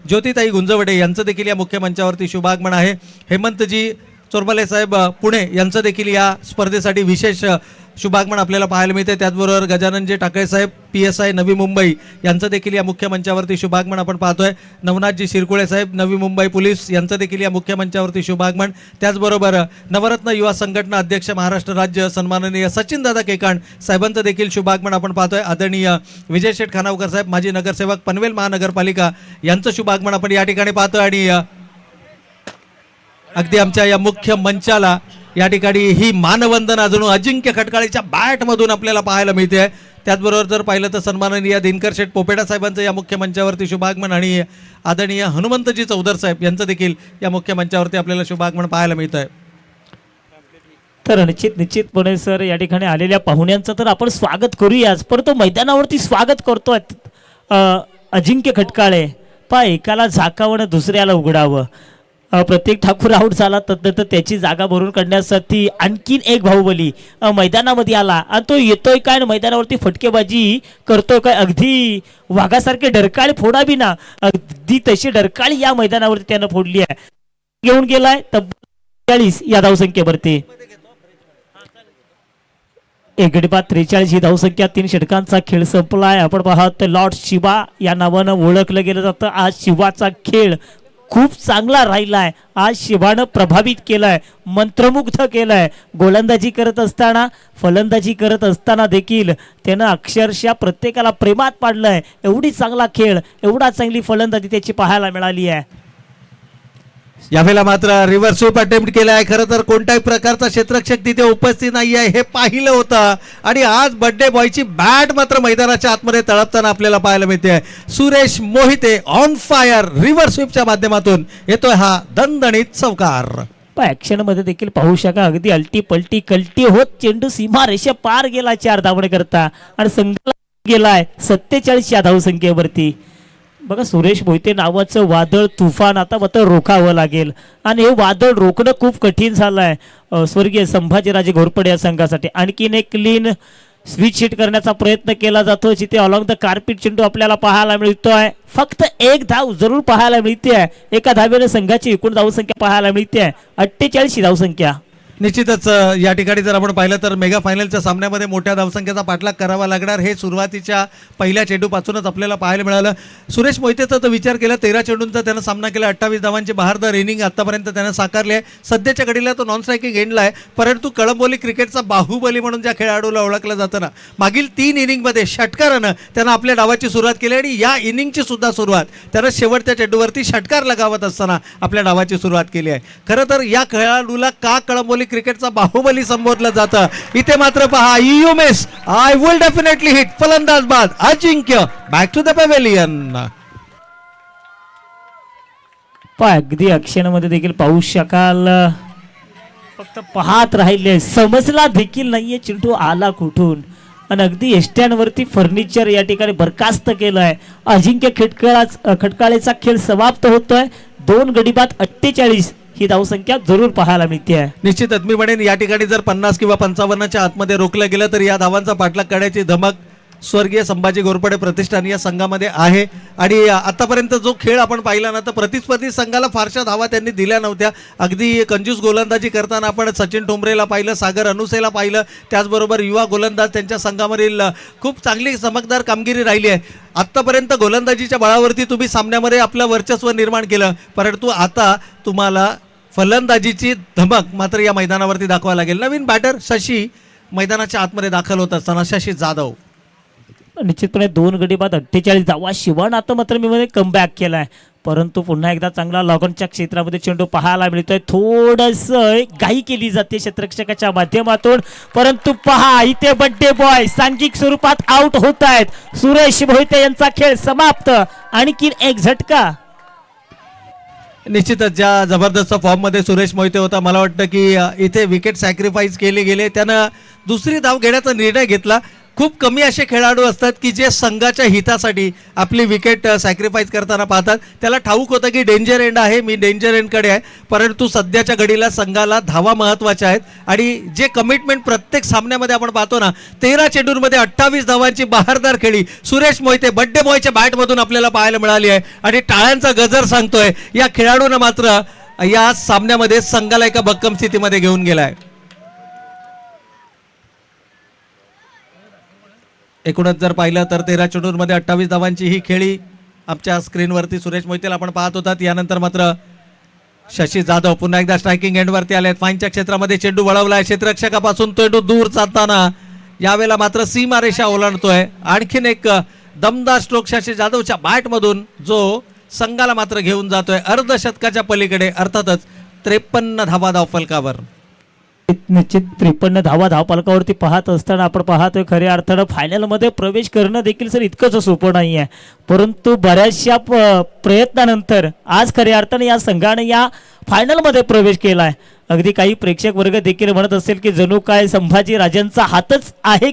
ज्योतिताई गुंजवडे यांचं देखील या मुख्य मंचावरती शुभागमन आहे. हेमंतजी चोरमले साहेब पुणे यांचं देखील या स्पर्धेसाठी विशेष शुभागमन आपल्याला पाहायला मिळते. त्याचबरोबर गजाननजी टाकळे साहेब PSI नवी मुंबई यांचं देखील या मुख्य मंचावरती शुभागमन आपण पाहतोय. नवनाथजी शिरकुळे साहेब नवी मुंबई पोलीस यांचं देखील या मुख्य मंचावरती शुभागमन. त्याचबरोबर नवरत्न युवा संघटना अध्यक्ष महाराष्ट्र राज्य सन्माननीय सचिनदादा केकांड साहेबांचं देखील शुभागमन आपण पाहतोय. आदरणीय विजय शेठ खानावकर साहेब माजी नगरसेवक पनवेल महानगरपालिका यांचं शुभागमन आपण या ठिकाणी पाहतोय. आणि अगदी आमच्या या मुख्य मंचाला या ठिकाणी ही मानवंदना जणू अजिंक्य खटकाळीच्या बॅटमधून आपल्याला पाहायला मिळते. त्याचबरोबर जर पाहिलं तर सन्माननीय दिनकर शेठ पोपेटा साहेबांचं या मुख्य मंचावरती शुभागमन आणि आदरणीय हनुमंतजी चौधर साहेब यांचं देखील या मुख्य मंचावरती आपल्याला शुभागमन पाहायला मिळत आहे. तर निश्चितपणे सर या ठिकाणी आलेल्या पाहुण्यांचं तर आपण स्वागत करूयाच, परंतु मैदानावरती स्वागत करतोय अजिंक्य खटकाळे. एकाला झाकावं दुसऱ्याला उघडावं. प्रत्येक ठाकूर आऊट झाला तर त्याची जागा भरून काढण्यासाठी आणखीन एक बाहुबली मैदानामध्ये आला आणि तो येतोय काय आणि मैदानावरती फटकेबाजी करतोय काय. अगदी वाघासारखे डरकाळी फोडावी ना, अगदी तशी डरकाळी या मैदानावरती त्यानं फोडली आहे. घेऊन गेलाय तब्बल 43 या धावसंख्येवरती. एक गडी बाद 43 ही धावसंख्या. 3 षटकांचा खेळ संपलाय. आपण पाहत लॉर्ड शिवा या नावानं ओळखलं गेलं जातं. आज शिवाचा खेळ खूप चांगला राहिलाय. आज शिवानं प्रभावित केलाय, मंत्रमुग्ध केलाय. गोलंदाजी करत असताना, फलंदाजी करत असताना देखील त्यानं अक्षरशः प्रत्येकाला प्रेमात पाडलंय. एवढी चांगला खेळ, एवढा चांगली फलंदाजी त्याची पाहायला मिळाली आहे. यावेळेला मात्र रिव्हर्स स्वीप अटेम्प्ट केलाय. खरं तर कोणत्याही प्रकारचा क्षेत्ररक्षक तिथे उपस्थित नाही आहे हे पाहिलं होतं. आणि आज बर्थडे बॉयची बॅट मात्र मैदानाच्या आतमध्ये तळपताना आपल्याला पाहायला मिळते. Suresh Mohite on fire reverse स्वीपच्या माध्यमातून येतोय हा दणदणीत चौकार. ऍक्शन मध्ये देखील पाहू शका अगदी अलटी पलटी कलटी होत चेंडू सीमा रेषे पार गेला 4 धावणे करता आणि संघाला गेलाय 47 या धावसंख्येवरती. बघा सुरेश मोहिते नावाचं वादळ तुफान आता मात्र रोखावं लागेल आणि हे वादळ रोखणं खूप कठीण झालं आहे स्वर्गीय संभाजीराजे घोरपडे या संघासाठी. आणखीन एक क्लीन स्विच हिट करण्याचा प्रयत्न केला जातो जिथे अलॉंग द कार्पेट चेंडू आपल्याला पाहायला मिळतोय. फक्त एक धाव जरूर पाहायला मिळते. एका धावेने संघाची एकूण धावसंख्या पाहायला मिळते 48 धावसंख्या. निश्चितच या ठिकाणी जर आपण पाहिलं तर मेगा फायनलच्या सामन्यामध्ये मोठ्या धावसंख्येचा पाठलाग करावा लागणार हे सुरुवातीच्या पहिल्या चेंडूपासूनच आपल्याला पाहायला मिळालं. सुरेश मोहितेचा तर विचार केला 13 चेंडूंचा त्यानं सामना केला. 28 धावांची बहारदार इनिंग आतापर्यंत त्यानं साकारली आहे. सध्याच्या घडीला तो नॉन स्ट्रायकिंग एंडला आहे. परंतु कळंबोली क्रिकेटचा बाहुबली म्हणून ज्या खेळाडूला ओळखलं जातं ना, मागील 3 इनिंगमध्ये षटकारानं त्यानं आपल्या डावाची सुरुवात केली आणि या इनिंगची सुद्धा सुरुवात त्यानं शेवटच्या चेंडूवरती षटकार लगावत असताना आपल्या डावाची सुरुवात केली आहे. खरं तर या खेळाडूला का कळंबोली क्रिकेटचा बाहुबली संबोधलं जातं. इथे मात्र पहा you miss I will definitely hit. फलंदाज बाद अजिंक्य बॅक टू द पॅव्हेलियन. अगदी मध्ये देखील पाहू शकाल फक्त पाहत राहिले, समजला देखील नाहीये चेंडू आला कुठून आणि अगदी एसट्यांवरती फर्निचर या ठिकाणी बरखास्त केलंय. अजिंक्य खटकाळेचा खेळ समाप्त होतोय. 2 गडी बाद 48 ही धावसंख्या जरूर पाहायला मिळते. निश्चितच मी म्हणेन या ठिकाणी जर 50 किंवा 55च्या आतमध्ये रोखलं गेलं तर या धावांचा पाठलाग करण्याची धमक स्वर्गीय संभाजी घोरपडे प्रतिष्ठान या संघामध्ये आहे. आणि आतापर्यंत जो खेळ आपण पाहिला ना तर प्रतिस्पर्धी संघाला फारशा धावा त्यांनी दिल्या नव्हत्या. अगदी कंजूस गोलंदाजी करताना आपण सचिन ठोंबरेला पाहिलं, सागर अनुसेला पाहिलं. त्याचबरोबर युवा गोलंदाज त्यांच्या संघामधील खूप चांगली चमकदार कामगिरी राहिली आहे. आत्तापर्यंत गोलंदाजीच्या बळावरती तुम्ही सामन्यामध्ये आपलं वर्चस्व निर्माण केलं, परंतु आता तुम्हाला फलंदाजीची धमक मात्र या मैदानावरती दाखवावी लागेल. नवीन बॅटर शशी मैदानाच्या आतमध्ये दाखल होत असताना शशी जाधव. निश्चितपणे 2 गडी बाद 48 धावा शिवण आता मात्र मी मध्ये कमबॅक केलाय, परंतु पुन्हा एकदा चांगला लॉकॉनच्या क्षेत्रामध्ये चेंडू पाहायला मिळतोय. थोडस घाई केली जाते क्षेत्ररक्षकाच्या माध्यमातून, परंतु पहा इथे बड्डे बॉय सांघिक स्वरूपात आउट होत आहेत. सुरेश मोहिते यांचा खेळ समाप्त. आणखी एक झटका. निश्चितच ज्या जबरदस्त फॉर्ममध्ये सुरेश मोहिते होता, मला वाटतं की इथे विकेट सॅक्रिफाईस केले गेले. त्यानं दुसरी धाव घेण्याचा निर्णय घेतला. खूप कमी असे खेळाडू असतात की जे संघाच्या हितासाठी आपली विकेट सॅक्रिफाईस करताना पाहतात. त्याला ठाऊक होतं की डेंजर एंड आहे, मी डेंजर एंडकडे आहे, परंतु सध्याच्या घडीला संघाला धावा महत्त्वाच्या आहेत. आणि जे कमिटमेंट प्रत्येक सामन्यामध्ये आपण पाहतो ना, 13 चेंडूंमध्ये 28 धावांची बहारदार खेळी सुरेश मोहिते बड्डे बॉयच्या बॅटमधून आपल्याला पाहायला मिळाली आहे. आणि टाळ्यांचा गजर सांगतोय. या खेळाडूनं मात्र या सामन्यामध्ये संघाला एका भक्कम स्थितीमध्ये घेऊन गेलाय. एकूणच जर पाहिलं तर 13 चेंडूंमध्ये 28 धावांची ही खेळी आमच्या स्क्रीनवरती सुरेश मोहितेला आपण पाहत होतात. यानंतर मात्र शशी जाधव पुन्हा एकदा स्ट्रायकिंग एंडवरती आले. फाईनच्या क्षेत्रामध्ये चेंडू वळवलाय. क्षेत्ररक्षकापासून चेंडू दूर चालताना यावेळेला मात्र सीमारेषा ओलांडतोय. आणखीन एक दमदार स्ट्रोक शशी जाधवच्या बॅटमधून जो संघाला मात्र घेऊन जातोय अर्धशतकाच्या पलीकडे, अर्थातच 53 धावा धावफलकावर. निश्चित 53 धावा धावफलकावरती पाहत असताना आपण पाहतोय खऱ्या अर्थानं फायनलमध्ये प्रवेश करणं देखील सर इतकंच सोपं नाही आहे, परंतु बऱ्याचशा प्रयत्नानंतर आज खऱ्या अर्थानं या संघाने या फायनलमध्ये प्रवेश केला आहे. अगदी काही प्रेक्षक वर्ग देखील म्हणत असेल की जणू काय संभाजी राजांचा हातच आहे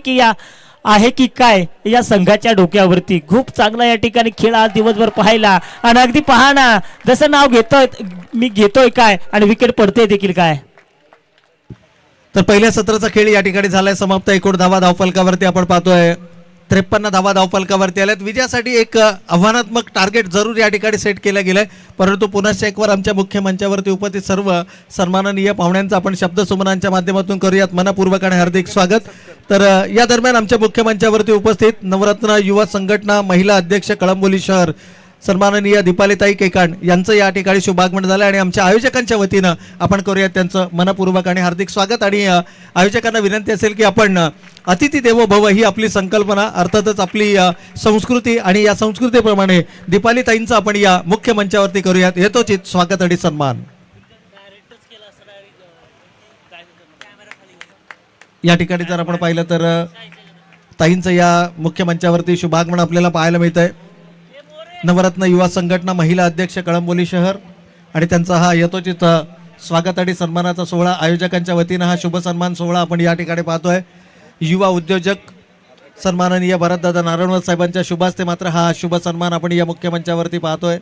की काय या संघाच्या डोक्यावरती. खूप चांगला या ठिकाणी खेळ आज दिवसभर पाहायला. आणि अगदी पहा ना, जसं नाव घेतोय काय आणि विकेट पडते देखील काय. तर पहिल्या सत्राचा खेळ या ठिकाणी झालाय समाप्त. एकूण धावा धावफलकावरती आपण पाहतोय 53 धावा धावफलकावरती आल्यात. विजयासाठी एक आव्हानात्मक टार्गेट जरूर या ठिकाणी सेट केलं गेलंय, परंतु पुनश्च एकवर आमच्या मुख्य मंचावरती उपस्थित सर्व सन्माननीय पाहुण्यांचा आपण शब्दसुमनांच्या माध्यमातून करूयात मनपूर्वक आणि हार्दिक स्वागत. तर या दरम्यान आमच्या मुख्य मंचावरती उपस्थित नवरत्न युवा संघटना महिला अध्यक्ष कळंबोली शहर सन्माननीय दीपालीताई केकांड यांचं या ठिकाणी शुभागमन झालं आणि आमच्या आयोजकांच्या वतीनं आपण करूयात त्यांचं मनपूर्वक आणि हार्दिक स्वागत. आणि आयोजकांना विनंती असेल की आपण अतिथी देवो भव ही आपली संकल्पना, अर्थातच आपली संस्कृती आणि या संस्कृतीप्रमाणे दीपालीताईंचं आपण या मुख्य मंचावरती करूयात यथोचित स्वागत आणि सन्मान. या ठिकाणी जर आपण पाहिलं तर ताईंचं या मुख्य मंचावरती शुभागमन आपल्याला पाहायला मिळत आहे. नवरत्न युवा संघटना महिला अध्यक्ष कळंबोली शहर आणि त्यांचा हा यथोचित स्वागत आणि सन्मानाचा सोहळा, आयोजकांच्या वतीनं हा शुभ सन्मान सोहळा आपण या ठिकाणी पाहतोय. युवा उद्योजक सन्माननीय भरतदादा नारायणवर साहेबांच्या शुभास्ते मात्र हा शुभ सन्मान आपण या मुख्य मंचावरती पाहतोय.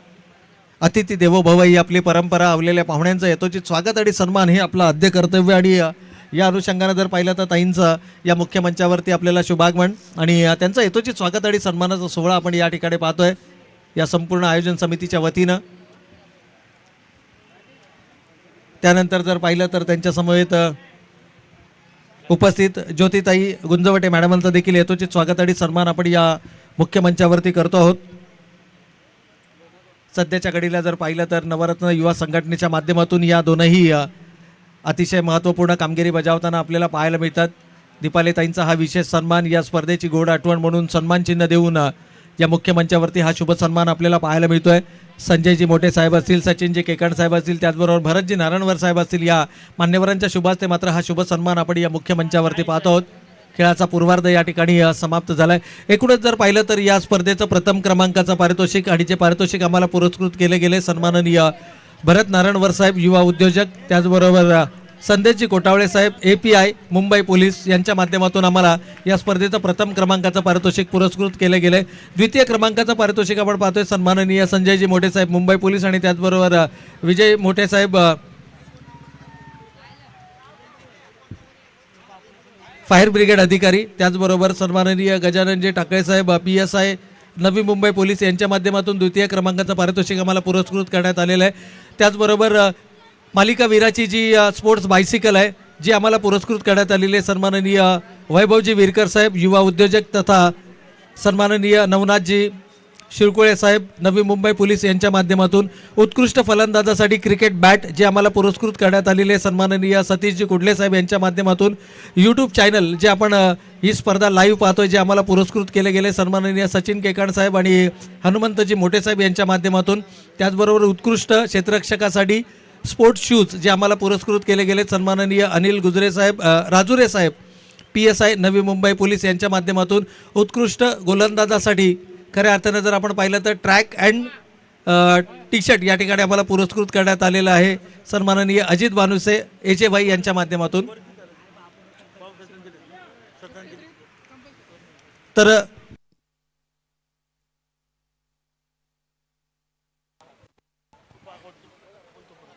अतिथी देवो भव ही आपली परंपरा, आवलेल्या पाहुण्यांचं यथोचित स्वागत आणि सन्मान हे आपलं आद्य कर्तव्य. आणि या अनुषंगानं जर पाहिलं तर ताईंचं या मुख्य मंचावरती आपल्याला शुभागमन आणि त्यांचं यथोचित स्वागत आणि सन्मानाचा सोहळा आपण या ठिकाणी पाहतोय या संपूर्ण आयोजन समितीच्या वतीनं. त्यानंतर जर पाहिलं तर त्यांच्या समवेत उपस्थित ज्योतिताई गुंजवटे मॅडमांचं देखील यथोचित स्वागत आणि सन्मान आपण या मुख्य मंचावरती करतो आहोत. सध्याच्या घडीला जर पाहिलं तर नवरत्न युवा संघटनेच्या माध्यमातून या दोनही अतिशय महत्त्वपूर्ण कामगिरी बजावताना आपल्याला पाहायला मिळतात. दीपालीताईंचा हा विशेष सन्मान, या स्पर्धेची गोड आठवण म्हणून सन्मान चिन्ह देऊन या मुख्य मंचावरती हा शुभ सन्मान आपल्याला पाहायला मिळतोय. संजयजी मोठे साहेब असतील, सचिनजी केकांड साहेब असतील, त्याचबरोबर भरतजी नारायणवर साहेब असतील, या मान्यवरांच्या शुभास्ते मात्र हा शुभ सन्मान आपण या मुख्य मंचावरती पाहत आहोत. खेळाचा पूर्वार्ध या ठिकाणी समाप्त झालाय. एकूणच जर पाहिलं तर या स्पर्धेचं प्रथम क्रमांकाचं पारितोषिक आणि जे पारितोषिक आम्हाला पुरस्कृत केले गेले सन्माननीय भरत नारायणवर साहेब युवा उद्योजक, त्याचबरोबर संदेशजी कोटावळे साहेब API मुंबई पोलीस यांच्या माध्यमातून आम्हाला या स्पर्धेचं प्रथम क्रमांकाचं पारितोषिक पुरस्कृत केले गेले. द्वितीय क्रमांकाचं पारितोषिक आपण पाहतोय सन्माननीय संजयजी मोठे साहेब मुंबई पोलीस आणि त्याचबरोबर विजय मोठे साहेब फायर ब्रिगेड अधिकारी, त्याचबरोबर सन्माननीय गजाननजी टाकळे साहेब PSI नवी मुंबई पोलीस यांच्या माध्यमातून द्वितीय क्रमांकाचं पारितोषिक आम्हाला पुरस्कृत करण्यात आलेलं आहे. त्याचबरोबर मालिका वीराची जी स्पोर्ट्स बायसिकल आहे जी आम्हाला पुरस्कृत करण्यात आलेली आहे सन्माननीय वैभवजी विरकर साहेब युवा उद्योजक, तथा सन्माननीय नवनाथजी शिरकुळे साहेब नवी मुंबई पोलीस यांच्या माध्यमातून उत्कृष्ट फलंदाजासाठी क्रिकेट बॅट जे आम्हाला पुरस्कृत करण्यात आलेले सन्माननीय सतीशजी कुडले साहेब यांच्या माध्यमातून यूट्यूब चॅनल जे आपण ही स्पर्धा लाईव्ह पाहतोय जे आम्हाला पुरस्कृत केले गेले सन्माननीय सचिन केकाण साहेब आणि हनुमंतजी मोठे साहेब यांच्या माध्यमातून, त्याचबरोबर उत्कृष्ट क्षेत्ररक्षकासाठी स्पोर्ट्स शूज जे आम्हाला पुरस्कृत केले गेले सन्माननीय अनिल गुजरे साहेब राजुरे साहेब PSI नवी मुंबई पोलीस यांच्या माध्यमातून, उत्कृष्ट गोलंदाजासाठी खऱ्या अर्थानं जर आपण पाहिलं तर ट्रॅक अँड टी शर्ट या ठिकाणी आम्हाला पुरस्कृत करण्यात आलेलं आहे सन्माननीय अजित भानुसे HA भाई यांच्या माध्यमातून. तर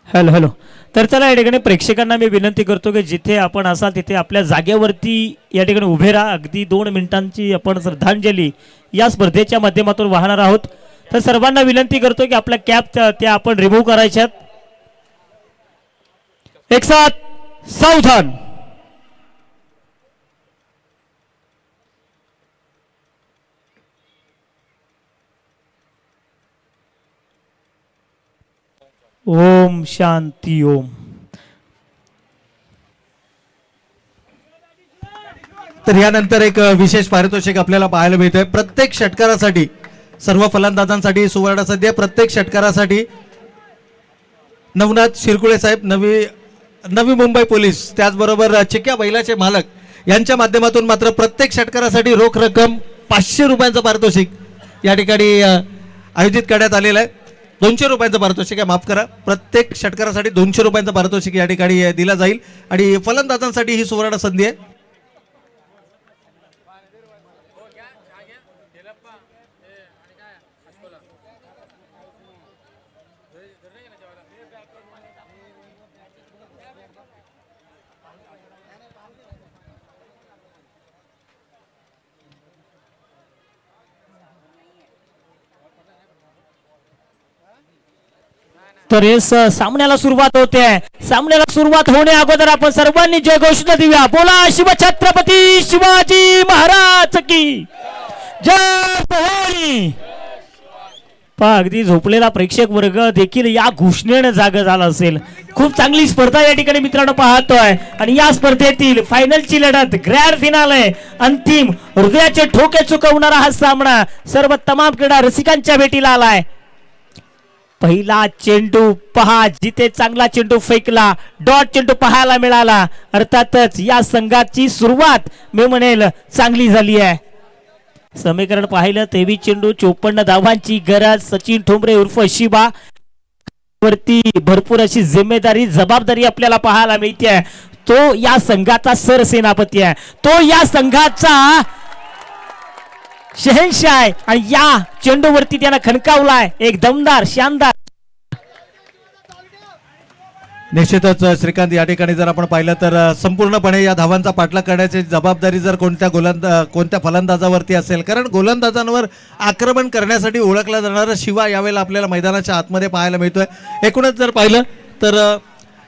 हॅलो हॅलो. तर चला या ठिकाणी प्रेक्षकांना मी विनंती करतो की जिथे आपण असाल तिथे आपल्या जागेवरती या ठिकाणी उभे राहा. अगदी 2 मिनिटांची आपण श्रद्धांजली या स्पर्धेच्या माध्यमातून वाहणार आहोत. तर सर्वांना विनंती करतो की आपल्या कॅप त्या आपण रिमूव्ह करायच्यात. एक साथ सावधान. ओम शांती ओम. तर यानंतर एक विशेष पारितोषिक आपल्याला पाहायला मिळतंय. प्रत्येक षटकारासाठी सर्व फलंदाजांसाठी सुवर्ण सध्या प्रत्येक षटकारासाठी नवनाथ शिरकुळे साहेब नवी मुंबई पोलीस त्याचबरोबर चिक्या बैलाचे मालक यांच्या माध्यमातून मात्र प्रत्येक षटकारासाठी रोख रक्कम 500 रुपयांचं पारितोषिक या ठिकाणी आयोजित करण्यात आलेलं आहे. 200 रुपयांचं पारितोषिक आहे, माफ करा. प्रत्येक षटकारासाठी 200 रुपयांचं पारितोषिक या ठिकाणी दिला जाईल आणि फलंदाजांसाठी ही सुवर्ण संधी आहे. तर हे सामन्याला सुरुवात होते. सामन्याला सुरुवात होण्या अगोदर आपण सर्वांनी जय घोषणा देऊया. बोला शिवछत्रपती शिवाजी महाराज की जय. भवानी. पहा अगदी झोपलेला प्रेक्षक वर्ग देखील या घोषणेने जागा झाला असेल. खूप चांगली स्पर्धा या ठिकाणी मित्रांनो पाहतोय आणि या स्पर्धेतील फायनलची लढत ग्रँड फिनाले अंतिम हृदयाचे ठोके चुकवणारा हा सामना सर्व तमाम क्रीडा रसिकांच्या भेटीला आलाय. पहिला चेंडू पहा, जिथे चांगला चेंडू फेकला डॉट चेंडू पाहायला मिळाला. अर्थातच या संघाची सुरुवात मी म्हणेल चांगली झाली आहे. समीकरण पाहिलं 23 चेंडू 54 धावांची गरज. सचिन ठोंबरे उर्फ शिवा वरती भरपूर अशी जिम्मेदारी जबाबदारी आपल्याला पाहायला मिळते. तो या संघाचा सरसेनापती आहे, तो या संघाचा शहनशाह आहे आणि या चेंडूवरती त्यानं खणकावलाय एक दमदार शानदार. निश्चितच श्रीकांत या ठिकाणी जर आपण पाहिलं तर संपूर्णपणे या धावांचा पाठलाग करण्याची जबाबदारी जर कोणत्या फलंदाजावरती असेल, कारण गोलंदाजांवर आक्रमण करण्यासाठी ओळखला जाणारा शिवा यावेळेला आपल्याला मैदानाच्या आतमध्ये पाहायला मिळतोय. एकूणच जर पाहिलं तर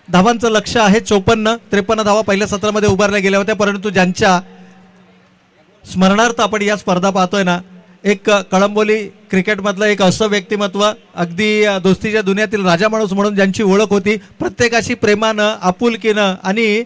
धावांचं लक्ष आहे 53 धावा पहिल्या सत्रामध्ये उभारल्या गेल्या होत्या, परंतु ज्यांच्या स्मरणार्थ आपण या स्पर्धा पाहतोय ना, एक कळंबोली क्रिकेटमधलं एक असं व्यक्तिमत्व अगदी दोस्तीच्या दुनियातील राजा माणूस म्हणून ज्यांची ओळख होती, प्रत्येकाशी प्रेमानं आपुलकीनं आणि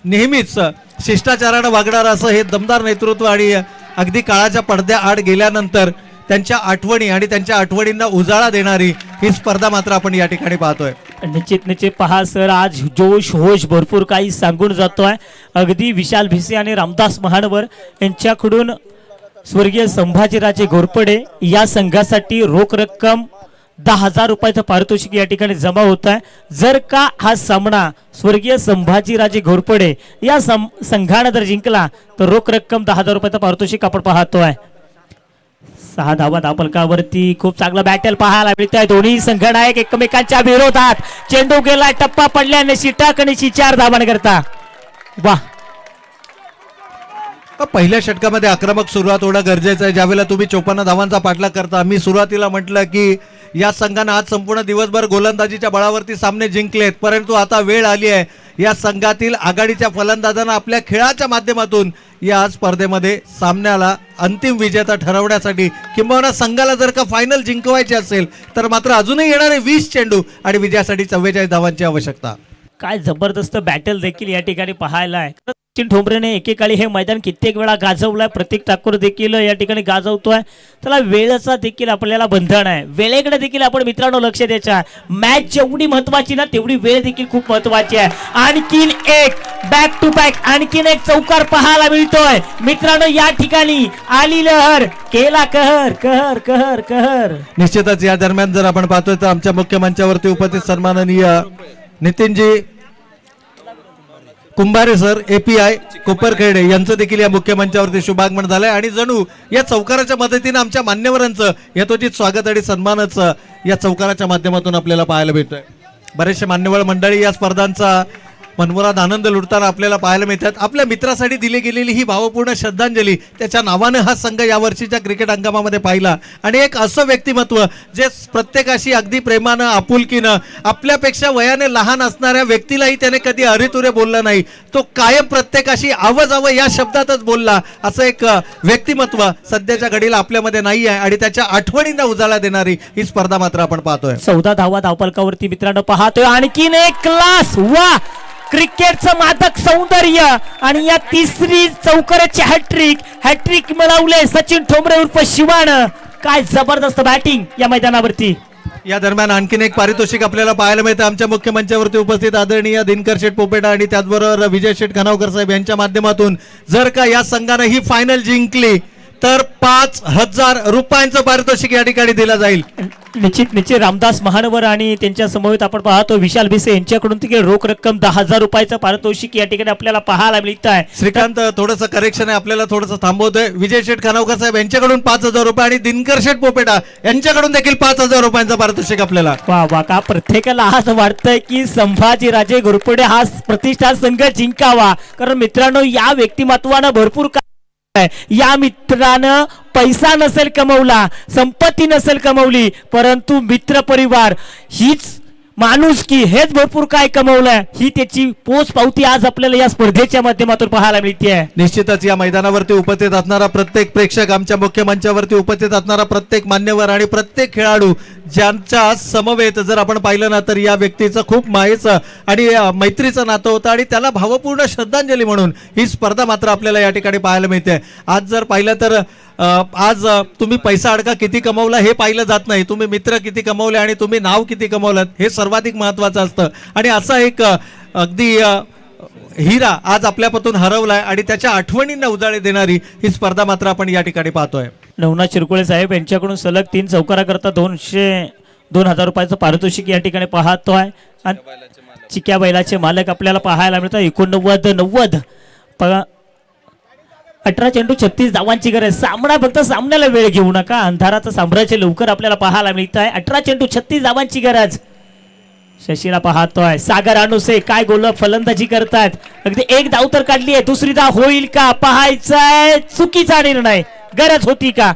नेहमीच शिष्टाचारानं वागणारं असं हे दमदार नेतृत्व आणि अगदी काळाच्या पडद्याआड गेल्यानंतर त्यांच्या आठवणी आणि त्यांच्या आठवणींना उजाळा देणारी ही स्पर्धा मात्र आपण या ठिकाणी पाहतोय. निश्चित पहा सर, आज जोश होश भरपूर काही सांगून जातोय. अगदी विशाल भिसे आणि रामदास महानवर यांच्याकडून स्वर्गीय संभाजीराजे घोरपडे या संघासाठी रोख रक्कम 10,000 रुपयाचं पारितोषिक या ठिकाणी जमा होत आहे. जर का हा सामना स्वर्गीय संभाजीराजे घोरपडे या संघाने जर जिंकला तर रोख रक्कम 10,000 रुपयाचं पारितोषिक आपण पाहतोय. 6 धावा धापलकावरती खूप चांगला बॅटल पाहायला मिळत आहे. दोन्ही संघनायक एकमेकांच्या विरोधात. चेंडू गेला, टप्पा पडल्याने टाकणीची 4 धावांकरता. वाह, पहिल्या षटकामध्ये आक्रमक सुरुवात होणं गरजेचं आहे. ज्यावेळेला तुम्ही 54 धावांचा पाठलाग करता, मी सुरुवातीला म्हटलं की या संघानं आज संपूर्ण दिवसभर गोलंदाजीच्या बळावरती सामने जिंकलेत, परंतु आता वेळ आली आहे या संघातील आघाडीच्या फलंदाजांना आपल्या खेळाच्या माध्यमातून या स्पर्धेमध्ये सामन्याला अंतिम विजेता ठरवण्यासाठी किंबहुना संघाला जर का फायनल जिंकवायची असेल तर मात्र अजूनही येणारे 20 चेंडू आणि विजयासाठी 44 धावांची आवश्यकता. काय जबरदस्त बॅटल देखील या ठिकाणी पाहायला आहे. सचिन ठोंबरेने एकेकाळी हे मैदान कित्येक वेळा गाजवलंय, प्रतीक ठाकूर देखील या ठिकाणी गाजवतोय. त्याला वेळेचा देखील आपल्याला बंधन आहे, वेळेकडे देखील आपण मित्रांनो लक्ष द्यायचं आहे. मॅच जेवढी महत्वाची ना तेवढी वेळ देखील खूप महत्वाची आहे. आणखीन एक बॅक टू बॅक आणखीन एक चौकार पाहायला मिळतोय मित्रांनो. या ठिकाणी आली लहर, केला कहर कहर कहर कहर. निश्चितच या दरम्यान जर आपण पाहतोय तर आमच्या मुख्य मंचावरती उपस्थित सन्माननीय नितीनजी कुंभारे सर API कोपरखेडे यांचं देखील या मुख्य मंचावरती शुभागमन झालंय आणि जणू या चौकाराच्या मदतीने आमच्या मान्यवरांचं यथोचित स्वागत आणि सन्मानच या चौकाराच्या माध्यमातून आपल्याला पाहायला मिळतोय. बरेचसे मान्यवर मंडळी या स्पर्धांचा मनमुराद आनंद लुटताना आपल्याला पाहायला मिळतात. आपल्या मित्रासाठी दिली गेलेली ही भावपूर्ण श्रद्धांजली त्याच्या नावानं हा संघ यावर्षीच्या क्रिकेट हंगामामध्ये पाहिला आणि एक असं व्यक्तिमत्व जे प्रत्येकाशी अगदी प्रेमानं आपुलकीनं आपल्यापेक्षा वयाने लहान असणाऱ्या व्यक्तीलाही त्याने कधी अरेतुरे बोलला नाही, तो कायम प्रत्येकाशी आवजावं या शब्दातच बोलला. असं एक व्यक्तिमत्व सध्याच्या घडीला आपल्यामध्ये नाही आहे आणि त्याच्या आठवणींना उजाळा देणारी ही स्पर्धा मात्र आपण पाहतोय. 14 धावा धावफलकावरती मित्रांनो पाहतोय. आणखीन एक क्लास, वा क्रिकेटचं मादक सौंदर्य आणि या तिसरी चौकाराची हॅट्रिक मिळवले सचिन ठोंबरे उर्फ शिवान. काय जबरदस्त बॅटिंग या मैदानावरती. या दरम्यान आणखीन एक पारितोषिक आपल्याला पाहायला मिळतं आमच्या मुख्य मंचावरती उपस्थित आदरणीय दिनकर शेठ पोपेटा आणि त्याचबरोबर विजय शेठ खानावकर साहेब यांच्या माध्यमातून. जर का या संघानं ही फायनल जिंकली तर 5,000 रुपयांचं पारितोषिक या ठिकाणी दिलं जाईल. निश्चित रामदास महानवर आणि त्यांच्या समवेत आपण पाहतो विशाल भिसे यांच्याकडून तिकडे रोख रक्कम 10,000 रुपयाचं पारितोषिक या ठिकाणी आपल्याला पाहायला मिळत आहे. श्रीकांत थोडंसं करेक्शन आहे, आपल्याला थोडंसं थांबवतोय. विजय शेठ खानावकर साहेब यांच्याकडून 5,000 रुपये आणि दिनकर शेठ पोपेटा यांच्याकडून देखील 5,000 रुपयांचं पारितोषिक आपल्याला. वा वा, का प्रत्येकाला आज वाटतंय की संभाजीराजे घोरपडे हा प्रतिष्ठा संघ जिंकावा, कारण मित्रांनो या व्यक्तिमत्वानं भरपूर या मित्रानं पैसा नसेल कमवला, संपत्ती नसेल कमवली, परंतु मित्र परिवार हीच माणुसकी हेच भरपूर काय कमवलंय, ही त्याची पोच पावती आज आपल्याला या स्पर्धेच्या माध्यमातून पाहायला मिळते. निश्चितच या मैदानावरती उपस्थित असणारा प्रत्येक प्रेक्षक, आमच्या मुख्य मंचावरती उपस्थित असणारा प्रत्येक मान्यवर आणि प्रत्येक खेळाडू ज्यांच्या समवेत जर आपण पाहिलं ना तर या व्यक्तीचं खूप मायेचं आणि मैत्रीचं नातं होतं आणि त्याला भावपूर्ण श्रद्धांजली म्हणून ही स्पर्धा मात्र आपल्याला या ठिकाणी पाहायला मिळते. आज जर पाहिलं तर आज तुम्ही पैसा अडका किती कमवला हे पाहिलं जात नाही, तुम्ही मित्र किती कमवले आणि तुम्ही नाव किती कमवलं हे सर्वाधिक महत्त्वाचं असतं. आणि असा एक अगदी हिरा आज आपल्यापासून हरवलाय आणि त्याच्या आठवणींना उजाळे देणारी ही स्पर्धा मात्र आपण या ठिकाणी पाहतोय. नवनाथ चिरकुळे साहेब यांच्याकडून सलग 3 चौकाराकरता 2,000 रुपयाचं पारितोषिक या ठिकाणी पाहतोय. चिक्या बैलाचे मालक आपल्याला पाहायला मिळतात. 89-90 18 चेंडू 36 धावांची गरज. सामना फक्त सामन्याला वेळ घेऊ नका, अंधाराचं साम्राज्य लवकर आपल्याला पाहायला मिळत आहे. 18 चेंडू 36 धावांची गरज. शशीला पाहतोय. सागर अनुसे काय गोल फलंदाजी करतात. अगदी एक धाव तर काढली आहे, दुसरी धाव होईल का पाहायचंय. चुकीचा निर्णय, गरज होती का.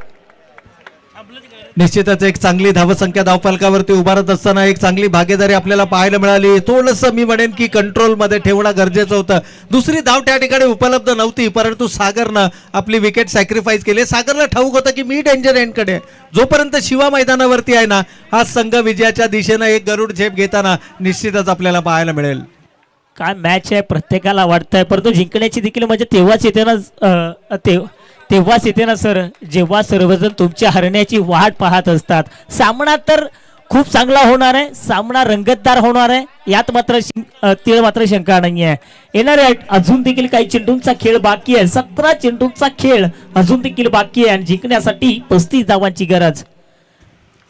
निश्चितच एक चांगली धावसंख्या धावफलकावरती उभारत असताना एक चांगली भागीदारी आपल्याला पाहायला मिळाली. थोडंसं मी म्हणेन की कंट्रोल मध्ये ठेवणं गरजेचं होतं. दुसरी धाव त्या ठिकाणी उपलब्ध नव्हती, परंतु सागरनं आपली विकेट सॅक्रिफाईस केली. सागरला ठाऊक होतं की मी डेंजर एंडकडे, जोपर्यंत शिवा मैदानावरती आहे ना हा संघ विजयाच्या दिशेनं एक गरुड झेप घेताना निश्चितच आपल्याला पाहायला मिळेल. काय मॅच आहे प्रत्येकाला वाटतंय, परंतु जिंकण्याची देखील म्हणजे तेव्हाच येते ना सर, जेव्हा सर्वजण तुमच्या हरण्याची वाट पाहत असतात. सामना तर खूप चांगला होणार आहे, सामना रंगतदार होणार आहे, यात मात्र तीळ मात्र शंका नाही आहे. येणारे अजून देखील काही चेंडूंचा खेळ बाकी आहे. 17 चेंडूंचा खेळ अजून देखील बाकी आहे आणि जिंकण्यासाठी 35 धावांची गरज.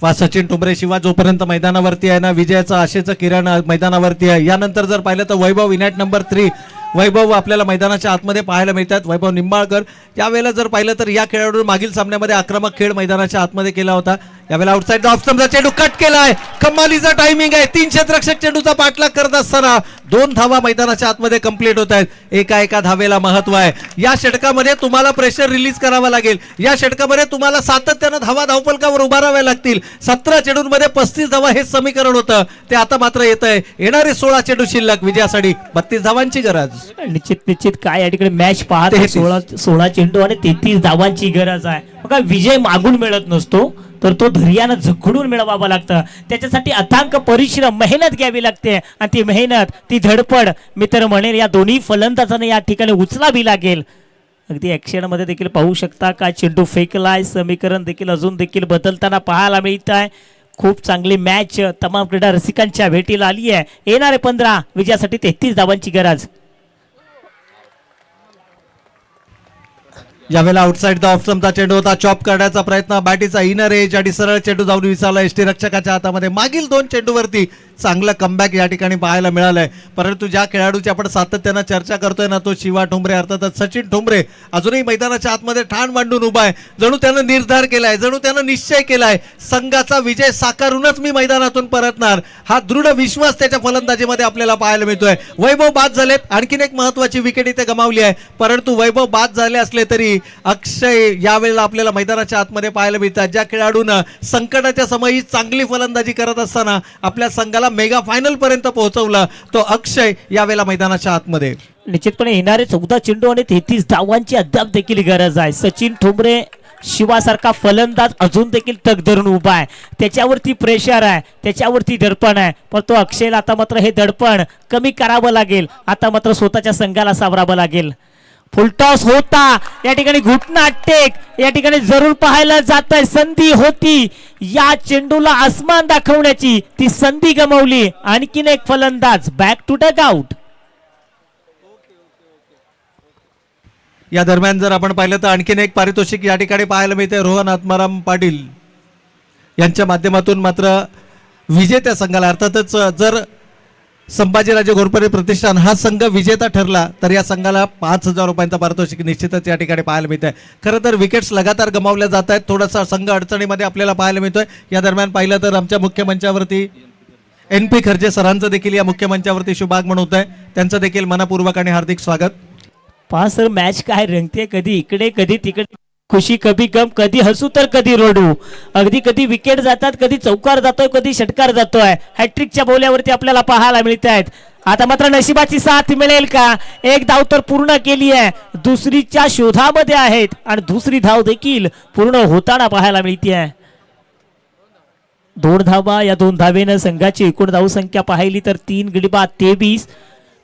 सचिन ठोंबरे शिवा जोपर्यंत मैदानावरती आहे ना विजयाचं आशेचं किरण मैदानावरती आहे. यानंतर जर पाहिलं तर वैभव इनॅट नंबर 3 वैभव आपल्याला मैदानाच्या आतमध्ये पाहायला मिळतात. वैभव निंबाळकर यावेळेला जर पाहिलं तर या खेळाडू मागील सामन्यामध्ये आक्रमक खेळ मैदानाच्या आतमध्ये केला होता. यावेळेला आउटसाइड ऑफ स्टंपचा चेंडू कट केलाय. कमालीचा टायमिंग आहे. 3 क्षेत्ररक्षक चेंडूचा पाठलाग करत असताना 2 धावा मैदानाच्या आतमध्ये कंप्लीट होत आहेत. एका धावेला महत्व आहे. या षटकामध्ये तुम्हाला प्रेशर रिलीज करावा लागेल. या षटकामध्ये तुम्हाला सातत्यानं धावफलकावर उभाराव्या लागतील. 17 चेंडूंमध्ये 35 धावा हे समीकरण होतं, ते आता मात्र येत आहे. येणारे 16 चेंडू शिल्लक, विजयासाठी 32 धावांची गरज. निश्चित काय या ठिकाणी मॅच पाहत 16 चेंडू आणि 33 धावांची गरज आहे. बघा, विजय मागून मिळत नसतो, तर तो धैर्यानं झगडून मिळवावा लागतं. त्याच्यासाठी अथांग परिश्रम, मेहनत घ्यावी लागते आणि ती मेहनत, ती धडपड मी तर म्हणेन या दोन्ही फलंदाजांना या ठिकाणी उचलावी लागेल. अगदी ॲक्शनमध्ये देखील पाहू शकता का चेंडू फेकलाय. समीकरण देखील अजून देखील बदलताना पाहायला मिळत आहे. खूप चांगली मॅच तमाम क्रीडा रसिकांच्या भेटीला आली आहे. येणारे 15 विजयासाठी 33 धावांची गरज. यावेळेला आउटसाइड द ऑफ स्टंपचा चेंडू होता. चॉप करण्याचा प्रयत्न, बॅटीचा इनर एज आणि सरळ चेंडू जाऊन विसावला एसटी रक्षकाच्या हातामध्ये. मागील 2 चेंडूवरती चांगलं कमबॅक या ठिकाणी पाहायला मिळालंय. परंतु ज्या खेळाडूची आपण सातत्यानं चर्चा करतोय ना, तो शिवा ठोंबरे, अर्थातच सचिन ठोंबरे अजूनही मैदानाच्या आतमध्ये ठाण मांडून उभा आहे. जणू त्यानं निर्धार केलाय, जणू त्यानं निश्चय केलाय, संघाचा विजय साकारूनच मी मैदानातून परतणार. हा दृढ विश्वास त्याच्या फलंदाजीमध्ये आपल्याला पाहायला मिळतोय. वैभव बाद झालेत. आणखीन एक महत्वाची विकेट इथे गमावली आहे. परंतु वैभव बाद झाले असले तरी अक्षय यावेळेला आपल्याला मैदानाच्या आतमध्ये पाहायला मिळतात. ज्या खेळाडूनं संकटाच्या समयी चांगली फलंदाजी करत असताना आपल्या संघाला मेगा फायनल पर्यंत पोहोचवलं, तो अक्षय यावेळेला मैदानाच्या आतमध्ये. निश्चितपणे येणारे 14 चेंडू आणि 33 धावांची अद्याप देखील गरज आहे. सचिन ठोंबरे शिवासारखा फलंदाज अजून देखील तग धरून उभा आहे. त्याच्यावरती प्रेशर आहे, त्याच्यावरती दडपण आहे. पण तो अक्षयला आता मात्र हे दडपण कमी करावं लागेल. आता मात्र स्वतःच्या संघाला सावरावं लागेल. फुलटॉस होता, या ठिकाणी घुटना टेक या ठिकाणी जरूर पाहायला जात आहे. संधी होती या चेंडूला आसमान दाखवण्याची, ती संधी गमावली. आणखीन एक फलंदाज बॅक टू डग आउट. या दरम्यान जर आपण पाहिलं तर आणखीन एक पारितोषिक या ठिकाणी पाहायला मिळते. रोहन आत्माराम पाटील यांच्या माध्यमातून मात्र विजेत्या संघाला, अर्थातच जर संभाजीराजे घोरपडे प्रतिष्ठान हा संघ विजेता ठरला तर या संघाला 5,000 रुपयांचा पारितोषिक निश्चितच या ठिकाणी पाहायला मिळत आहे. खरं तर विकेट्स लगातार गमावल्या जात आहेत. थोडासा संघ अडचणीमध्ये आपल्याला पाहायला मिळतोय. या दरम्यान पाहिलं तर आमच्या मुख्य मंचावरती NP खर्जे सरांचं देखील या मुख्य मंचावरती शुभागमन होत आहे. त्यांचं देखील मनपूर्वक आणि हार्दिक स्वागत. पहा सर, मॅच काय रंगते, कधी इकडे कधी तिकडे, खुशी कभी गम, कधी हसू तर कधी रडू. अगदी कधी विकेट जातात, कधी चौकार जातोय, कधी षटकार जातोय. हॅट्रिकच्या बोल्यावरती आपल्याला पाहायला मिळत आहेत. आता मात्र नशिबाची साथ मिळेल का? एक धाव तर पूर्ण केली आहे, दुसरीच्या शोधामध्ये आहेत आणि दुसरी धाव देखील पूर्ण होताना पाहायला मिळते आहे. 2 धावा, या 2 धावेनं संघाची एकूण धावसंख्या पाहिली तर 3 गडी बाद 23,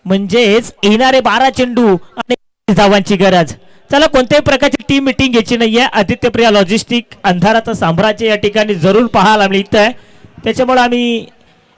म्हणजेच येणारे 12 चेंडू आणि 30 धावांची गरज. चला, कोणत्याही प्रकारची टीम मिटिंग घ्यायची नाहीये. आदित्यप्रिया लॉजिस्टिक अंधाराचं साम्राज्य या ठिकाणी जरूर पाहायला मिळत आहे. त्याच्यामुळे आम्ही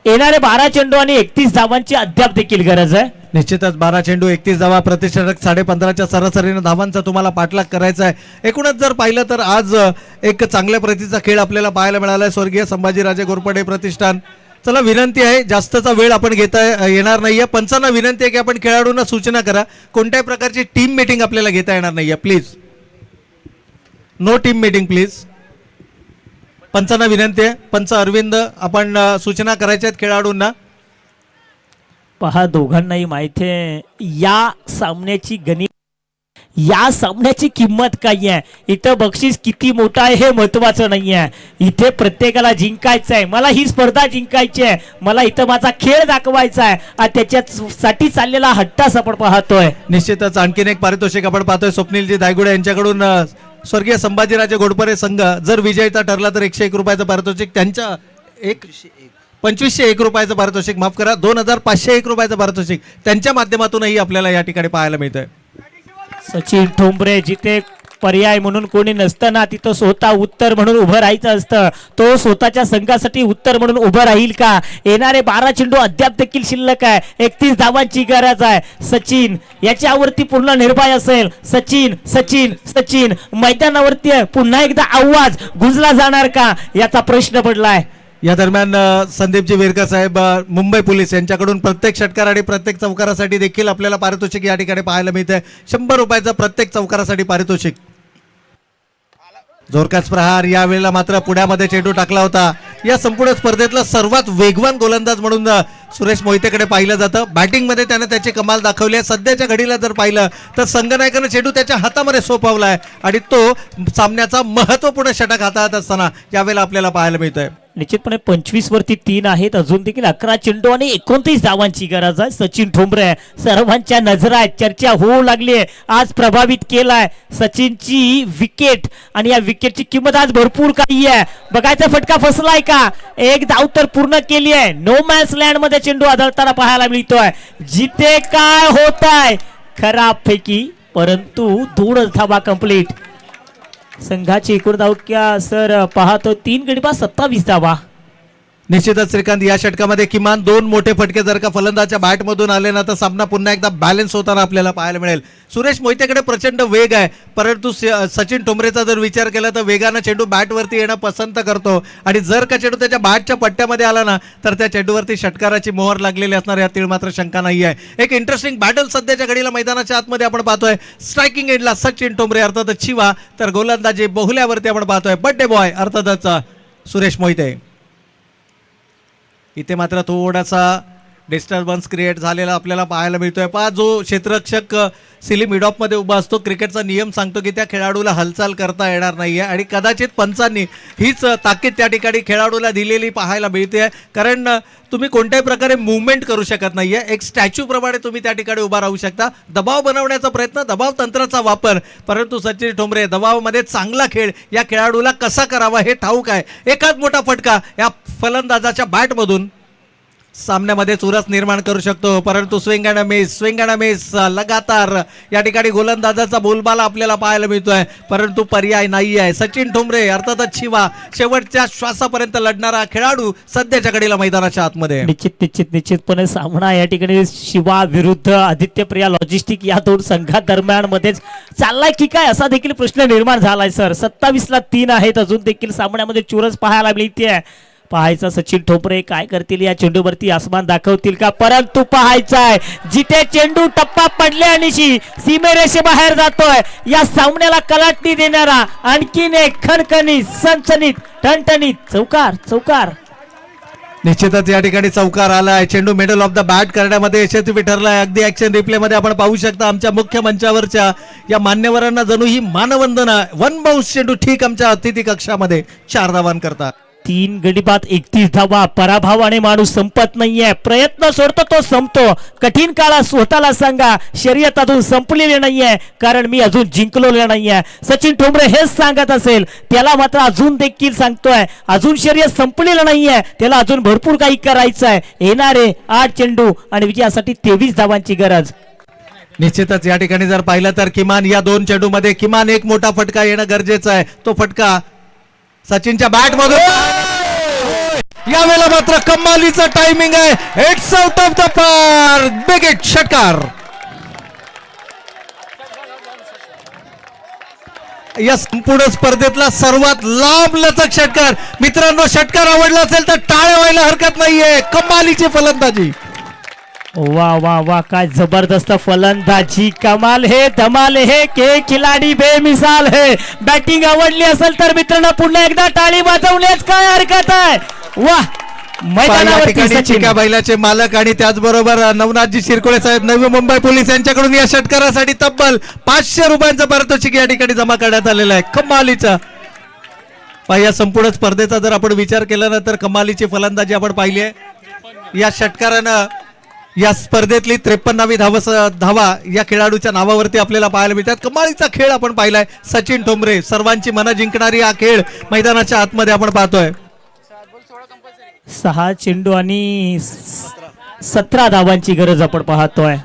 येणारे 12 चेंडू आणि 31 धावांची अद्याप देखील गरज आहे. निश्चितच 12 चेंडू 31 धावा, प्रतिषटक 15.5च्या सरासरीने धावांचा तुम्हाला पाठलाग करायचा आहे. एकूणच जर पाहिलं तर आज एक चांगल्या प्रतीचा खेळ आपल्याला पाहायला मिळाला आहे. स्वर्गीय संभाजीराजे घोरपडे प्रतिष्ठान. चला, विनंती आहे, जास्तचा वेळ आपण घेता येणार नाहीये. पंचांना विनंती आहे की आपण खेळाडूंना सूचना करा, कोणत्याही प्रकारची टीम मीटिंग आपल्याला घेता येणार नाहीये. Please, no team meeting please. पंचांना विनंती आहे. पंच अरविंद, आपण सूचना करायच्या आहेत खेळाडूंना. पहा, दोघांनाही माहिती आहे या सामन्याची गणित, या सामन्याची किंमत काय आहे. इथं बक्षीस किती मोठा आहे हे महत्वाचं नाही आहे. इथे प्रत्येकाला जिंकायचं आहे. मला ही स्पर्धा जिंकायची आहे, मला इथं माझा खेळ दाखवायचा आहे आणि त्याच्यासाठी चाललेला हट्टास आपण पाहतोय. निश्चितच आणखीन एक पारितोषिक आपण पाहतोय. स्वप्नीलजी दायगुडे यांच्याकडून स्वर्गीय संभाजीराजे घोरपडे संघ जर विजयता ठरला तर 101 रुपयाचं पारितोषिक, त्यांच्या 2501 रुपयाचं पारितोषिक, माफ करा 2501 रुपयाचं पारितोषिक त्यांच्या माध्यमातूनही आपल्याला या ठिकाणी पाहायला मिळतंय. सचिन ठोंबरे, जिथे पर्याय म्हणून कोणी नसताना तिथं स्वतः उत्तर म्हणून उभं राहायचं असतं, तो स्वतःच्या संघासाठी उत्तर म्हणून उभं राहील का? येणारे 12 चेंडू अद्याप देखील शिल्लक आहे. 31 धावांची गरज आहे. सचिन याच्यावरती पूर्ण निर्भय असेल. सचिन सचिन सचिन मैदानावरती पुन्हा एकदा आवाज गुंजला जाणार का, याचा प्रश्न पडलाय. या दरम्यान संदीपजी वेरकर साहेब, मुंबई पोलीस यांच्याकडून प्रत्येक षटकार आणि प्रत्येक चौकारासाठी देखील आपल्याला पारितोषिक या ठिकाणी पाहायला मिळते. 100 रुपयाचं प्रत्येक चौकारासाठी पारितोषिक. जोरकास प्रहार, यावेळेला मात्र पुण्यामध्ये चेंडू टाकला होता. या संपूर्ण स्पर्धेतला सर्वात वेगवान गोलंदाज म्हणून सुरेश मोहितेकडे पाहिलं जातं. बॅटिंगमध्ये त्याने त्याची कमाल दाखवली आहे. सध्याच्या घडीला जर पाहिलं तर संघनायकानं चेंडू त्याच्या हातामध्ये सोपवला आहे आणि तो सामन्याचा महत्त्वपूर्ण षटक हाताळत असताना यावेळेला आपल्याला पाहायला मिळतोय. निश्चितपणे 25 वरती 3 आहेत. अजून देखील 11 चेंडू आणि 29 धावांची गरज आहे. सचिन ठोंबरे सर्वांच्या नजरा आहेत, चर्चा होऊ लागली आहे. आज प्रभावित केलाय सचिनची विकेट आणि या विकेटची किंमत आज भरपूर काही आहे. बघायचा फटका फसलाय का? एक धाव तर पूर्ण केली आहे. नो मॅन्स लँड मध्ये चेंडू आदळताना पाहायला मिळतोय. जिथे काय होत आहे खराबपैकी, परंतु 2 धावा कंप्लीट. संघाची एकूण धावक्या सर पाहतो 3 गडी बाद 27 धावा. निश्चितच श्रीकांत, या षटकामध्ये किमान 2 मोठे फटके जर का फलंदाच्या बॅटमधून आले ना तर सामना पुन्हा एकदा बॅलन्स होताना आपल्याला पाहायला मिळेल. सुरेश मोहितेकडे प्रचंड वेग आहे, परंतु सचिन ठोंबरेचा जर विचार केला तर वेगानं चेंडू बॅटवरती येणं पसंत करतो आणि जर का चेंडू त्याच्या बॅटच्या पट्ट्यामध्ये आला ना तर त्या चेंडूवरती षटकाराची मोहर लागलेली असणार, यातील मात्र शंका नाही आहे. एक इंटरेस्टिंग बॅटल सध्याच्या घडीला मैदानाच्या आतमध्ये आपण पाहतोय. स्ट्रायकिंग एंडला सचिन ठोंबरे अर्थातच शिवा, तर गोलंदाजी बहुल्यावरती आपण पाहतोय बड्डे बॉय अर्थातच सुरेश मोहिते. इथे मात्र थोडासा डिस्टर्बन्स क्रिएट झालेला आपल्याला पाहायला मिळतोय. जो क्षेत्ररक्षक सिली मिडॉपमध्ये उभा असतो, क्रिकेटचा नियम सांगतो की त्या खेळाडूला हालचाल करता येणार नाहीये आणि कदाचित पंचांनी हीच ताकीद त्या ठिकाणी खेळाडूला दिलेली पाहायला मिळते. कारण तुम्ही कोणत्याही प्रकारे मुवमेंट करू शकत नाहीये. एक स्टॅच्यू प्रमाणे तुम्ही त्या ठिकाणी उभा राहू शकता. दबाव बनवण्याचा प्रयत्न, दबाव तंत्राचा वापर, परंतु सचिन ठोंबरे दबावामध्ये चांगला खेळ या खेळाडूला कसा करावा हे ठाऊक आहे. एकाच मोठा फटका या फलंदाजाच्या बॅटमधून सामन्यामध्ये चुरस निर्माण करू शकतो, परंतु स्विंग अँड मिस लगातार या ठिकाणी गोलंदाजाचा बोलबाला आपल्याला पाहायला मिळतोय, परंतु पर्याय नाही आहे. सचिन ठोंबरे अर्थातच शिवा शेवटच्या श्वासापर्यंत लढणारा खेळाडू सध्याच्या घडीला मैदानाच्या आतमध्ये. निश्चितपणे सामना या ठिकाणी शिवा विरुद्ध आदित्य प्रिया लॉजिस्टिक या 2 संघादरम्यान मध्येच चाललाय की काय असा देखील प्रश्न निर्माण झालाय सर. 27ला 3 आहेत. अजून देखील सामन्यामध्ये चुरस पाहायला मिळते. पाहायचा सचिन ठोंबरे काय करतील, या चेंडूवरती आसमान दाखवतील का? परंतु पाहायचाय जिथे चेंडू टप्पा पडल्यानिशी सीमेरेषेबाहेर जातोय, या सामन्याला कलाटणी देणारा आणखीन एक खणखणीत सनसनीत टणटणीत चौकार. निश्चितच या ठिकाणी चौकार आलाय. चेंडू मिडल ऑफ द बॅट करण्यामध्ये यशस्वी ठरलाय. अगदी ऍक्शन रिप्ले मध्ये आपण पाहू शकता आमच्या मुख्य मंचावरच्या या मान्यवरांना जणू ही मानवंदना. 1 बाउन्स चेंडू ठीक आमच्या अतिथी कक्षामध्ये 4 धावांकरता. 3 गडी बाद 31 धावा. पराभवाने माणूस संपत नाहीये. प्रयत्न सोडतो तो संपतो. कठीण काळात स्वतःला सांगा शर्यत अजून संपलेली नाहीये, कारण मी अजून जिंकलेलो नाहीये. सचिन ठोंबरे हेच सांगत असेल, त्याला मात्र अजून देखील सांगतोय अजून शर्यत संपलेलं नाहीये, त्याला अजून भरपूर काही करायचं आहे. येणारे 8 चेंडू आणि विजयासाठी 23 धावांची गरज. निश्चितच या ठिकाणी जर पाहिलं तर किमान या 2 चेंडू मध्ये किमान एक मोठा फटका येणं गरजेचं आहे. तो फटका सचिनच्या बॅट मधून यावेळेला मात्र कमालीचं टायमिंग आहे. It's out of the park. Big hit षटकार. या संपूर्ण स्पर्धेतला सर्वात लांब लचक षटकार. मित्रांनो, षटकार आवडला असेल तर टाळ्या व्हायला हरकत नाहीये. कमालीची फलंदाजी. वाह काय जबरदस्त फलंदाजी. कमाल है, धमाल है, के खिलाडी बेमिसाल है. बॅटिंग आवडली असेल तर मित्रांनो पुन्हा एकदा टाळी वाजवण्यास काय हरकत आहे. वाह, मैदानावरती चिक्या बैलाचे मालक आणि त्याचबरोबर नवनाथजी शिरकोळे साहेब, नवी मुंबई पोलीस यांच्याकडून या षटकारासाठी तब्बल 500 रुपयांचं पारितोषिक या ठिकाणी जमा करण्यात आलेलं आहे. कमालीचा या संपूर्ण स्पर्धेचा जर आपण विचार केला ना तर कमालीची फलंदाजी आपण पाहिली आहे. या षटकारानं या स्पर्धेतली 53वी धावा या खेळाडूच्या नावावरती आपल्याला पाहायला मिळतात. कमालीचा खेळ आपण पाहिलाय. सचिन ठोंबरे सर्वांची मनं जिंकणारी हा खेळ मैदानाच्या आतमध्ये आपण पाहतोय. 6 चेंडू आणि 17 धावांची गरज आपण पाहतोय.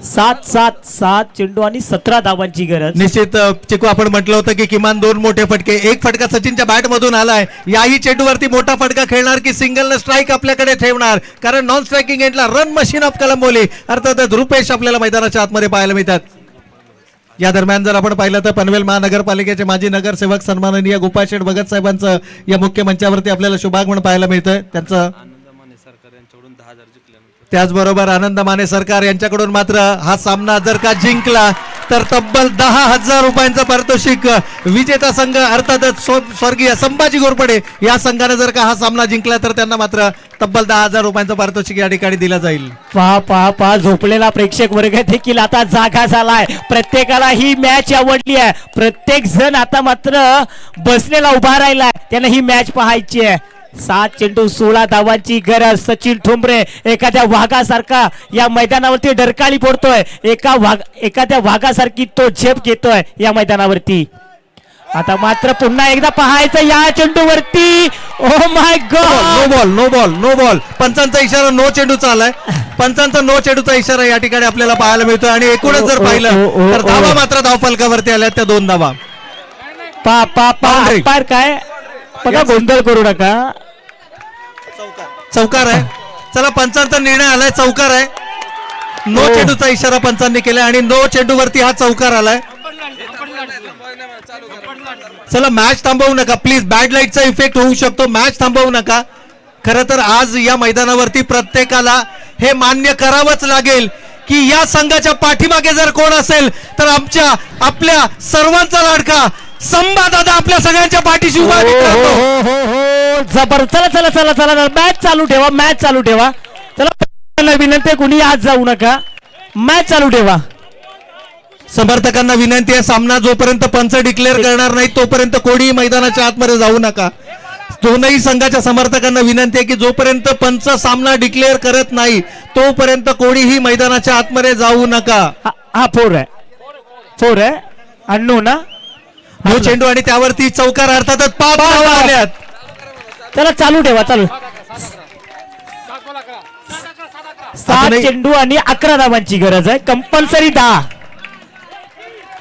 7 चेंडू आणि 17 धावांची गरज. निश्चित चिकू, आपण म्हटलं होतं की किमान 2 मोठे फटके. एक फटका सचिनच्या बॅट मधून आलाय. याही चेंडूवरती मोठा फटका खेळणार की सिंगल स्ट्राईक आपल्याकडे ठेवणार, कारण नॉन स्ट्रायकिंग एंडला रन मशीन ऑफ कलंबोली अर्थातच रुपेश आपल्याला मैदानाच्या आतमध्ये पाहायला मिळतात. या दरम्यान जर आपण पाहिलं तर पनवेल महानगरपालिकेचे माजी नगरसेवक सन्माननीय गोपाळशेठ भगत साहेबांचं या मुख्य मंचावरती आपल्याला शुभागमन पाहायला मिळतंय. त्यांचं त्याचबरोबर आनंद माने सरकार यांच्याकडून मात्र हा सामना जर का जिंकला तर तब्बल 10,000 रुपयांचं पारितोषिक विजेता संघ अर्थातच स्वर्गीय संभाजी घोरपडे या संघाने जर का हा सामना जिंकला तर त्यांना मात्र तब्बल 10,000 रुपयांचं पारितोषिक या ठिकाणी दिलं जाईल. पहा पहा पहा झोपलेला प्रेक्षक वर्ग देखील आता जागा झालाय. प्रत्येकाला ही मॅच आवडली आहे. प्रत्येक जण आता मात्र बसलेला उभा राहिलाय. त्यांना ही मॅच पाहायची आहे. 7 चेंडू 16 धावांची गरज. सचिन ठोंबरे एखाद्या वाघासारखा या मैदानावरती डरकाळी फोडतोय. एखाद्या वाघासारखी तो झेप घेतोय या मैदानावरती. आता मात्र पुन्हा एकदा पाहायचं या चेंडूवरती. Oh my god, no ball. पंचांचा इशारा नो चेंडूचा आलाय. पंचांचा नो चेंडूचा इशारा या ठिकाणी आपल्याला पाहायला मिळतोय. आणि एकूणच जर पाहिलं तर धावा मात्र धावफलकावरती आल्या त्या 2 धावा. अंपायर काय बघा, गोंधळ करू नका. चौकार आहे. चला, पंचांचा निर्णय आलाय, चौकार आहे. नो चेंडूचा इशारा पंचांनी केलाय आणि नो चेंडूवरती हा चौकार आलाय. चला, मॅच थांबवू नका प्लीज. बॅड लाईटचा इफेक्ट होऊ शकतो. मॅच थांबवू नका. खरं तर आज या मैदानावरती प्रत्येकाला हे मान्य करावंच लागेल की या संघाच्या पाठीमागे जर कोण असेल तर आपल्या सर्वांचा लाडका संभा दादा आपल्या सगळ्यांच्या पाठीशी उभा आहे. जबर. चला मॅच चालू ठेवा, मॅच चालू ठेवा. चला, विनंती कुणी आज जाऊ नका, मॅच चालू ठेवा. समर्थकांना विनंती आहे, सामना जोपर्यंत पंच डिक्लेअर करणार नाही तोपर्यंत कोणी मैदानाच्या आतमध्ये जाऊ नका. दोनही संघाच्या समर्थकांना विनंती आहे की जोपर्यंत पंच सामना डिक्लेअर करत नाही तोपर्यंत कोणीही मैदानाच्या आतमध्ये जाऊ नका. हा 4 आहे अण्णू ना. नो चेंडू आणि त्यावरती चौकार अर्थातच 5 धावा आल्यात. चला चालू ठेवा, चालू. 7 चेंडू आणि 11 धावांची गरज आहे. कंपल्सरी 10.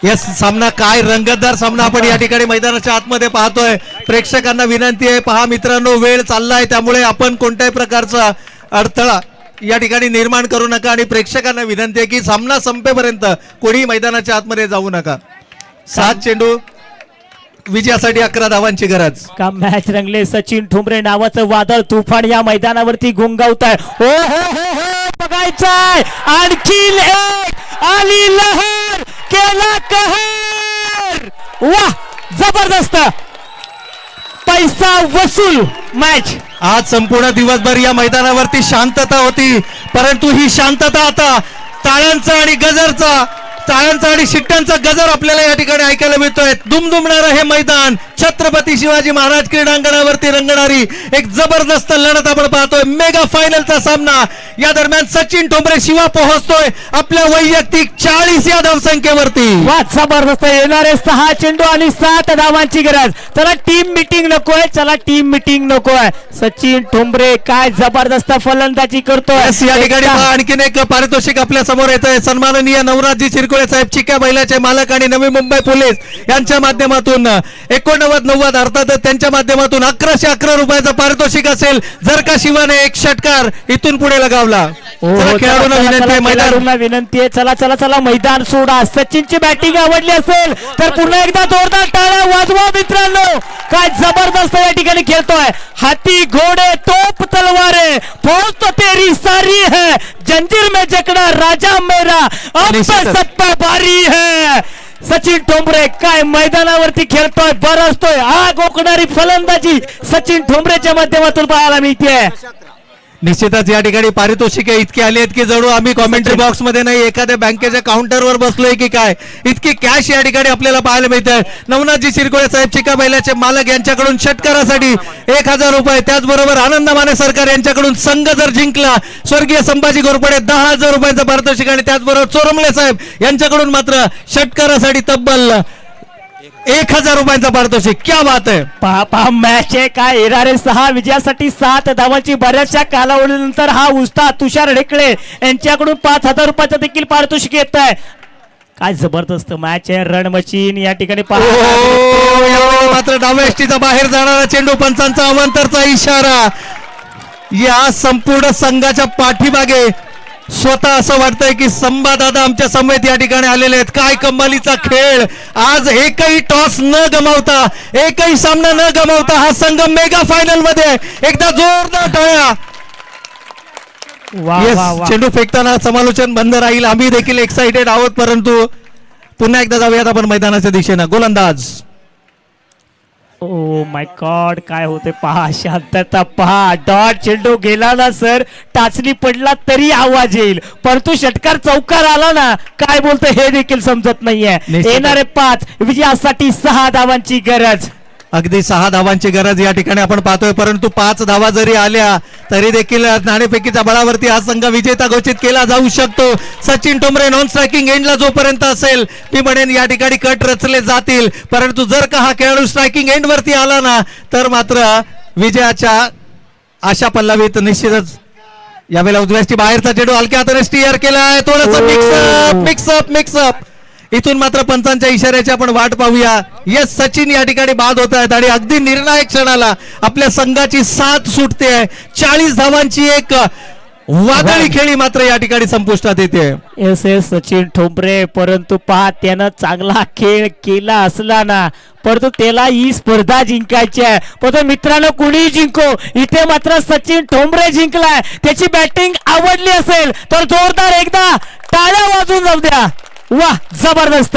यस, सामना काय रंगतदार सामना आपण या ठिकाणी मैदानाच्या आतमध्ये पाहतोय. प्रेक्षकांना विनंती आहे, पहा मित्रांनो, वेळ चाललाय त्यामुळे आपण कोणत्याही प्रकारचा अडथळा या ठिकाणी निर्माण करू नका. आणि प्रेक्षकांना विनंती आहे की सामना संपेपर्यंत कोणी मैदानाच्या आतमध्ये जाऊ नका. 7 चेंडू विजयासाठी 11 धावांची गरज. का मॅच रंगले. सचिन ठोंबरे नावाचं वादळ तुफान या मैदानावरती गुंगावत आहे. हो बघायचंय. आणखी एक आली लहर, केला कहर. वाह, जबरदस्त पैसा वसूल मॅच. आज संपूर्ण दिवसभर या मैदानावरती शांतता होती, परंतु ही शांतता आता टाळ्यांचा आणि शिट्ट्यांचा गजर आपल्याला या ठिकाणी ऐकायला मिळतोय. दुमदुमणारं हे मैदान, छत्रपती शिवाजी महाराज क्रीडांगणावरती रंगणारी एक जबरदस्त लढत आपण पाहतोय. मेगा फायनलचा सामना. या दरम्यान सचिन ठोंबरे शिवा पोहोचतोय आपल्या वैयक्तिक 40 या धावसंख्येवरती. वा, जबरदस्त. येणारे 6 चेंडू आणि 7 धावांची गरज. चला टीम मिटिंग नकोय. सचिन ठोंबरे काय जबरदस्त फलंदाजी करतोय. या ठिकाणी आणखीन एक पारितोषिक आपल्या समोर येत आहे. सन्माननीय नवराजी शिरकोळे साहेब, चिक्या बैलाचे मालक आणि नवी मुंबई पोलीस यांच्या माध्यमातून 8990 अर्थात त्यांच्या माध्यमातून 1111 रुपयाचं पारितोषिक असेल जर का शिवाने एक षटकार इथून पुढे लगावला. खेळाडूंना विनंती आहे, चला मैदान सोडा. सचिनची बॅटिंग आवडली असेल तर पुन्हा एकदा जोरदार टाळ्या वाजवा मित्रांनो. काय जबरदस्त या ठिकाणी खेळतोय. हाती घोडे तोप तलवारे, फौज तो तेरी सारी है, जंजीर में जकड़ा राजा मेरा, अब सत्ता बारी है. सचिन ठोंबरे काय मैदानावरती खेळतोय, बरसतोय. आग ओकणारी फलंदाजी सचिन ठोंबरेच्या माध्यमातून पाहायला मिळते. निश्चितच या ठिकाणी पारितोषिके इतकी आली आहेत की जणू आम्ही कॉमेंट्री बॉक्स मध्ये नाही, एखाद्या बँकेच्या काउंटरवर बसलोय की काय. इतकी कॅश या ठिकाणी आपल्याला पाहायला मिळते. नवनाथजी शिरकोळे साहेब, चिका बैलाचे मालक यांच्याकडून षटकारासाठी 1000 रुपये. त्याचबरोबर आनंद माने सरकार यांच्याकडून संघ जर जिंकला स्वर्गीय संभाजी घोरपडे 10,000 रुपयांचं पारितोषिक. आणि त्याचबरोबर चोरमले साहेब यांच्याकडून मात्र षटकारासाठी तब्बल 1000 रुपयांचा पारितोषिक. क्या बात आहे. पहा मॅच आहे काय. येणारे 6 विजयासाठी 7 धावांची बऱ्याचशा कालावधीनंतर हा उस्ताद तुषार ढेकळे यांच्याकडून 5000 रुपयाचं देखील पारितोषिक येत आहे. काय जबरदस्त मॅच आहे. रण मशीन या ठिकाणी मात्र डाव्या एसटीचा बाहेर जाणारा चेंडू, पंचांचा अवंतरचा इशारा. या संपूर्ण संघाच्या पाठीमागे स्वतः असं वाटतंय की संभा दादा आमच्या समेत या ठिकाणी आलेले आहेत. काय कमालीचा खेळ. आज एकही टॉस न गमावता, एकही सामना न गमावता हा संघ मेगा फायनल मध्ये. एकदा जोरदार टाळ्या. चेंडू फेकताना समालोचन बंद राहील. आम्ही देखील एक्साइटेड आहोत, परंतु पुन्हा एकदा जाऊयात आपण मैदानाच्या दिशेनं. गोलंदाज ओ माय गॉड, काय होते पहा, शांतता पहा. डॉट चेंडू गेला ना सर, टाचणी पडला तरी आवाज येईल, परंतु षटकार चौकार आला ना, काय बोलतो हे देखील समजत नाहीये. निश्चितच. येणारे 5 विजयासाठी 6 धावांची गरज. अगदी 6 धावांची गरज या ठिकाणी आपण पाहतोय, परंतु 5 धावा जरी आल्या तरी देखील नाणेफेकीच्या बळावरती हा संघ विजेता घोषित केला जाऊ शकतो. सचिन ठोंबरे नॉन स्ट्रायकिंग एंडला जोपर्यंत असेल, मी म्हणेन या ठिकाणी कट रचले जातील, परंतु जर का हा खेळाडू स्ट्रायकिंग एंड वरती आला ना, तर मात्र विजयाच्या आशा पल्लवीत निश्चितच. यावेळेला उजव्याची बाहेरचा चेंडू हलक्या हाताने स्टीअर केलाय, थोडंसं मिक्सअप. इथून मात्र पंचांच्या इशाऱ्याची आपण वाट पाहूया. यस, सचिन या ठिकाणी बाद होत आहेत आणि अगदी निर्णायक क्षणाला आपल्या संघाची साथ सुटते आहे. 40 धावांची एक वादळी खेळी मात्र या ठिकाणी संपुष्टात येते. एस सचिन ठोंबरे, परंतु पहा त्यानं चांगला खेळ केला असला ना, परंतु त्याला ही स्पर्धा जिंकायची आहे. परंतु मित्रांनो, कुणीही जिंको, इथे मात्र सचिन ठोंबरे जिंकलाय. त्याची बॅटिंग आवडली असेल तर जोरदार एकदा टाळ्या वाजवून जाऊ द्या. वाह, जबरदस्त.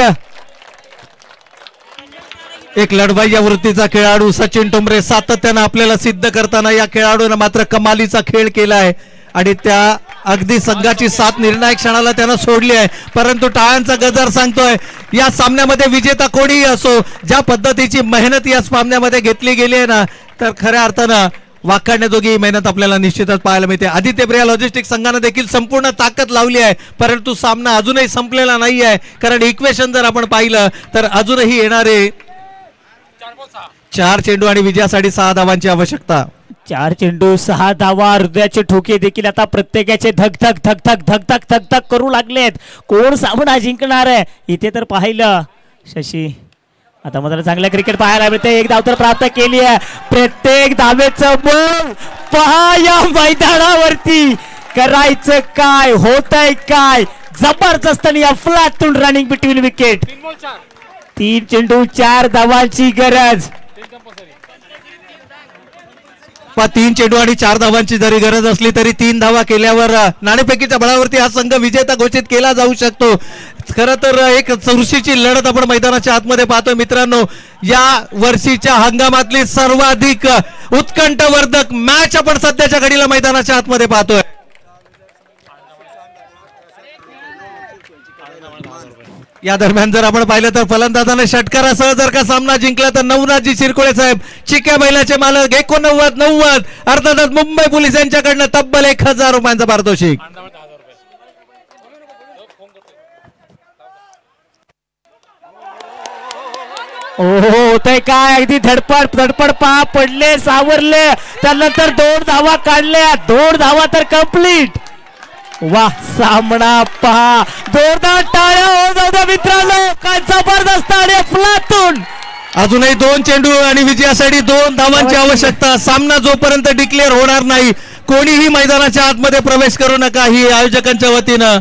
एक लढवाई वृत्तीचा खेळाडू सचिन ठोंबरे सातत्यानं आपल्याला सिद्ध करताना या खेळाडूने मात्र कमालीचा खेळ केलाय आणि त्या अगदी संघाची साथ निर्णायक क्षणाला त्यानं सोडली आहे. परंतु टाळ्यांचा गजर सांगतोय, या सामन्यामध्ये विजेता कोणीही असो, ज्या पद्धतीची मेहनत या सामन्यामध्ये घेतली गेली आहे ना, तर खऱ्या अर्थानं वाखाणण्याजोगी मेहनत आपल्याला निश्चितच पाहायला मिळते. आदित्य बिर्ला लॉजिस्टिक संघानं देखील संपूर्ण ताकद लावली आहे, परंतु सामना अजूनही संपलेला नाही आहे. कारण इक्वेशन जर आपण पाहिलं तर अजूनही येणारे 4 चेंडू आणि विजयासाठी 6 धावांची आवश्यकता. 4 चेंडू 6 धावा. हृदयाचे ठोके देखील आता प्रत्येकाचे धक धक धक धक धक धक धक धक करू लागलेत. कोण सामना जिंकणार आहे इथे तर पाहिलं शशी. आता मला चांगलं क्रिकेट पाहायला मिळते. एक धाव तर प्राप्त केली आहे. प्रत्येक धावेचं बळ पहा या मैदानावरती. करायचं काय, होतंय काय, जबरदस्त आणि अफलातून रनिंग बिटवीन विकेट. 3 चेंडू 4 धावांची गरज. 3 चेंडू आणि 4 धावांची जरी गरज असली तरी 3 धावा केल्यावर नाणेफेकीच्या बळावरती हा संघ विजेता घोषित केला जाऊ शकतो. खरं तर एक चुरशीची लढत आपण मैदानाच्या आतमध्ये पाहतोय मित्रांनो. या वर्षीच्या हंगामातली सर्वाधिक उत्कंठवर्धक मॅच आपण सध्याच्या घडीला मैदानाच्या आतमध्ये पाहतोय. या दरम्यान जर आपण पाहिलं तर फलंदाजाने षटकारासह जर का सामना जिंकला तर नवनाथजी शिरकोळे साहेब, चिक्या बैलाचे मालक, 89-90 अर्थातच मुंबई पोलीस यांच्याकडनं तब्बल 1000 रुपयांचं पारितोषिक. होतंय काय, अगदी धडपड पहा, पडले, सावरले, त्यानंतर 2 धावा काढल्या, 2 धावा तर कंप्लीट. वाह, सामना पहा, जोरदार टाळ्या हो जाऊ द्या मित्रांनो. काय जबरदस्त आणि अफलातून. अजूनही 2 चेंडू आणि विजयासाठी 2 धावांची आवश्यकता. सामना जोपर्यंत डिक्लेअर होणार नाही, कोणीही मैदानाच्या आतमध्ये प्रवेश करू नका, ही आयोजकांच्या वतीनं.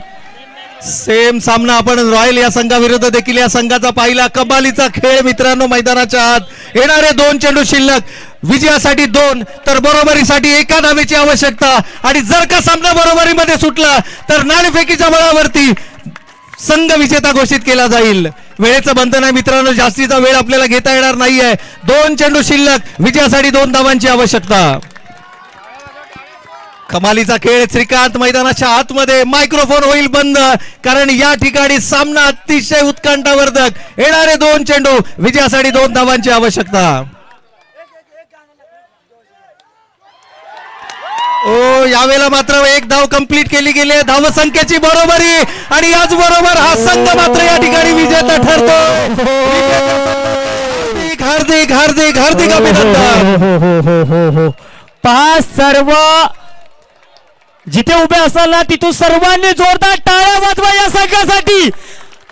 सेम सामना आपण रॉयल या संघाविरुद्ध देखील या संघाचा पाहिला. कमालीचा खेळ मित्रांनो मैदानाच्या आत. येणारे 2 चेंडू शिल्लक. विजयासाठी 2 तर बरोबरीसाठी 1 धावेची आवश्यकता. आणि जर का सामना बरोबरीमध्ये सुटला तर नाणेफेकीच्या बळावरती संघ विजेता घोषित केला जाईल. वेळेचं बंधन आहे मित्रांनो, जास्तीचा वेळ आपल्याला घेता येणार नाहीये. 2 चेंडू शिल्लक, विजयासाठी 2 धावांची आवश्यकता. कमालीचा खेळ. श्रीकांत मैदानाच्या आतमध्ये. मायक्रोफोन होईल बंद, कारण या ठिकाणी सामना अतिशय उत्कंठावर्धक. येणारे 2 चेंडू, विजयासाठी 2 धावांची आवश्यकता. यावेळेला मात्र 1 धाव कंप्लीट केली गेली. धावसंख्येची बरोबरी आणि याचबरोबर हा संघ मात्र या ठिकाणी विजेता ठरतो. हार्दिक हार्दिक हार्दिक अभिनंदन. पहा, सर्व जिथे उभे असाल ना तिथून सर्वांनी जोरदार टाळ्या वाजवा या संघासाठी.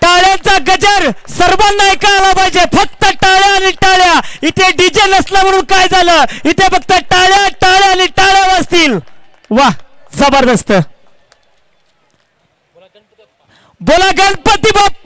टाळ्यांचा गजर सर्वांना ऐकायला पाहिजे. फक्त टाळ्या आणि टाळ्या. इथे डीजे नसला म्हणून काय झालं, इथे फक्त टाळ्या टाळ्या आणि टाळ्या वाजतील. वाह, जबरदस्त. बोला गणपती बाप्पा.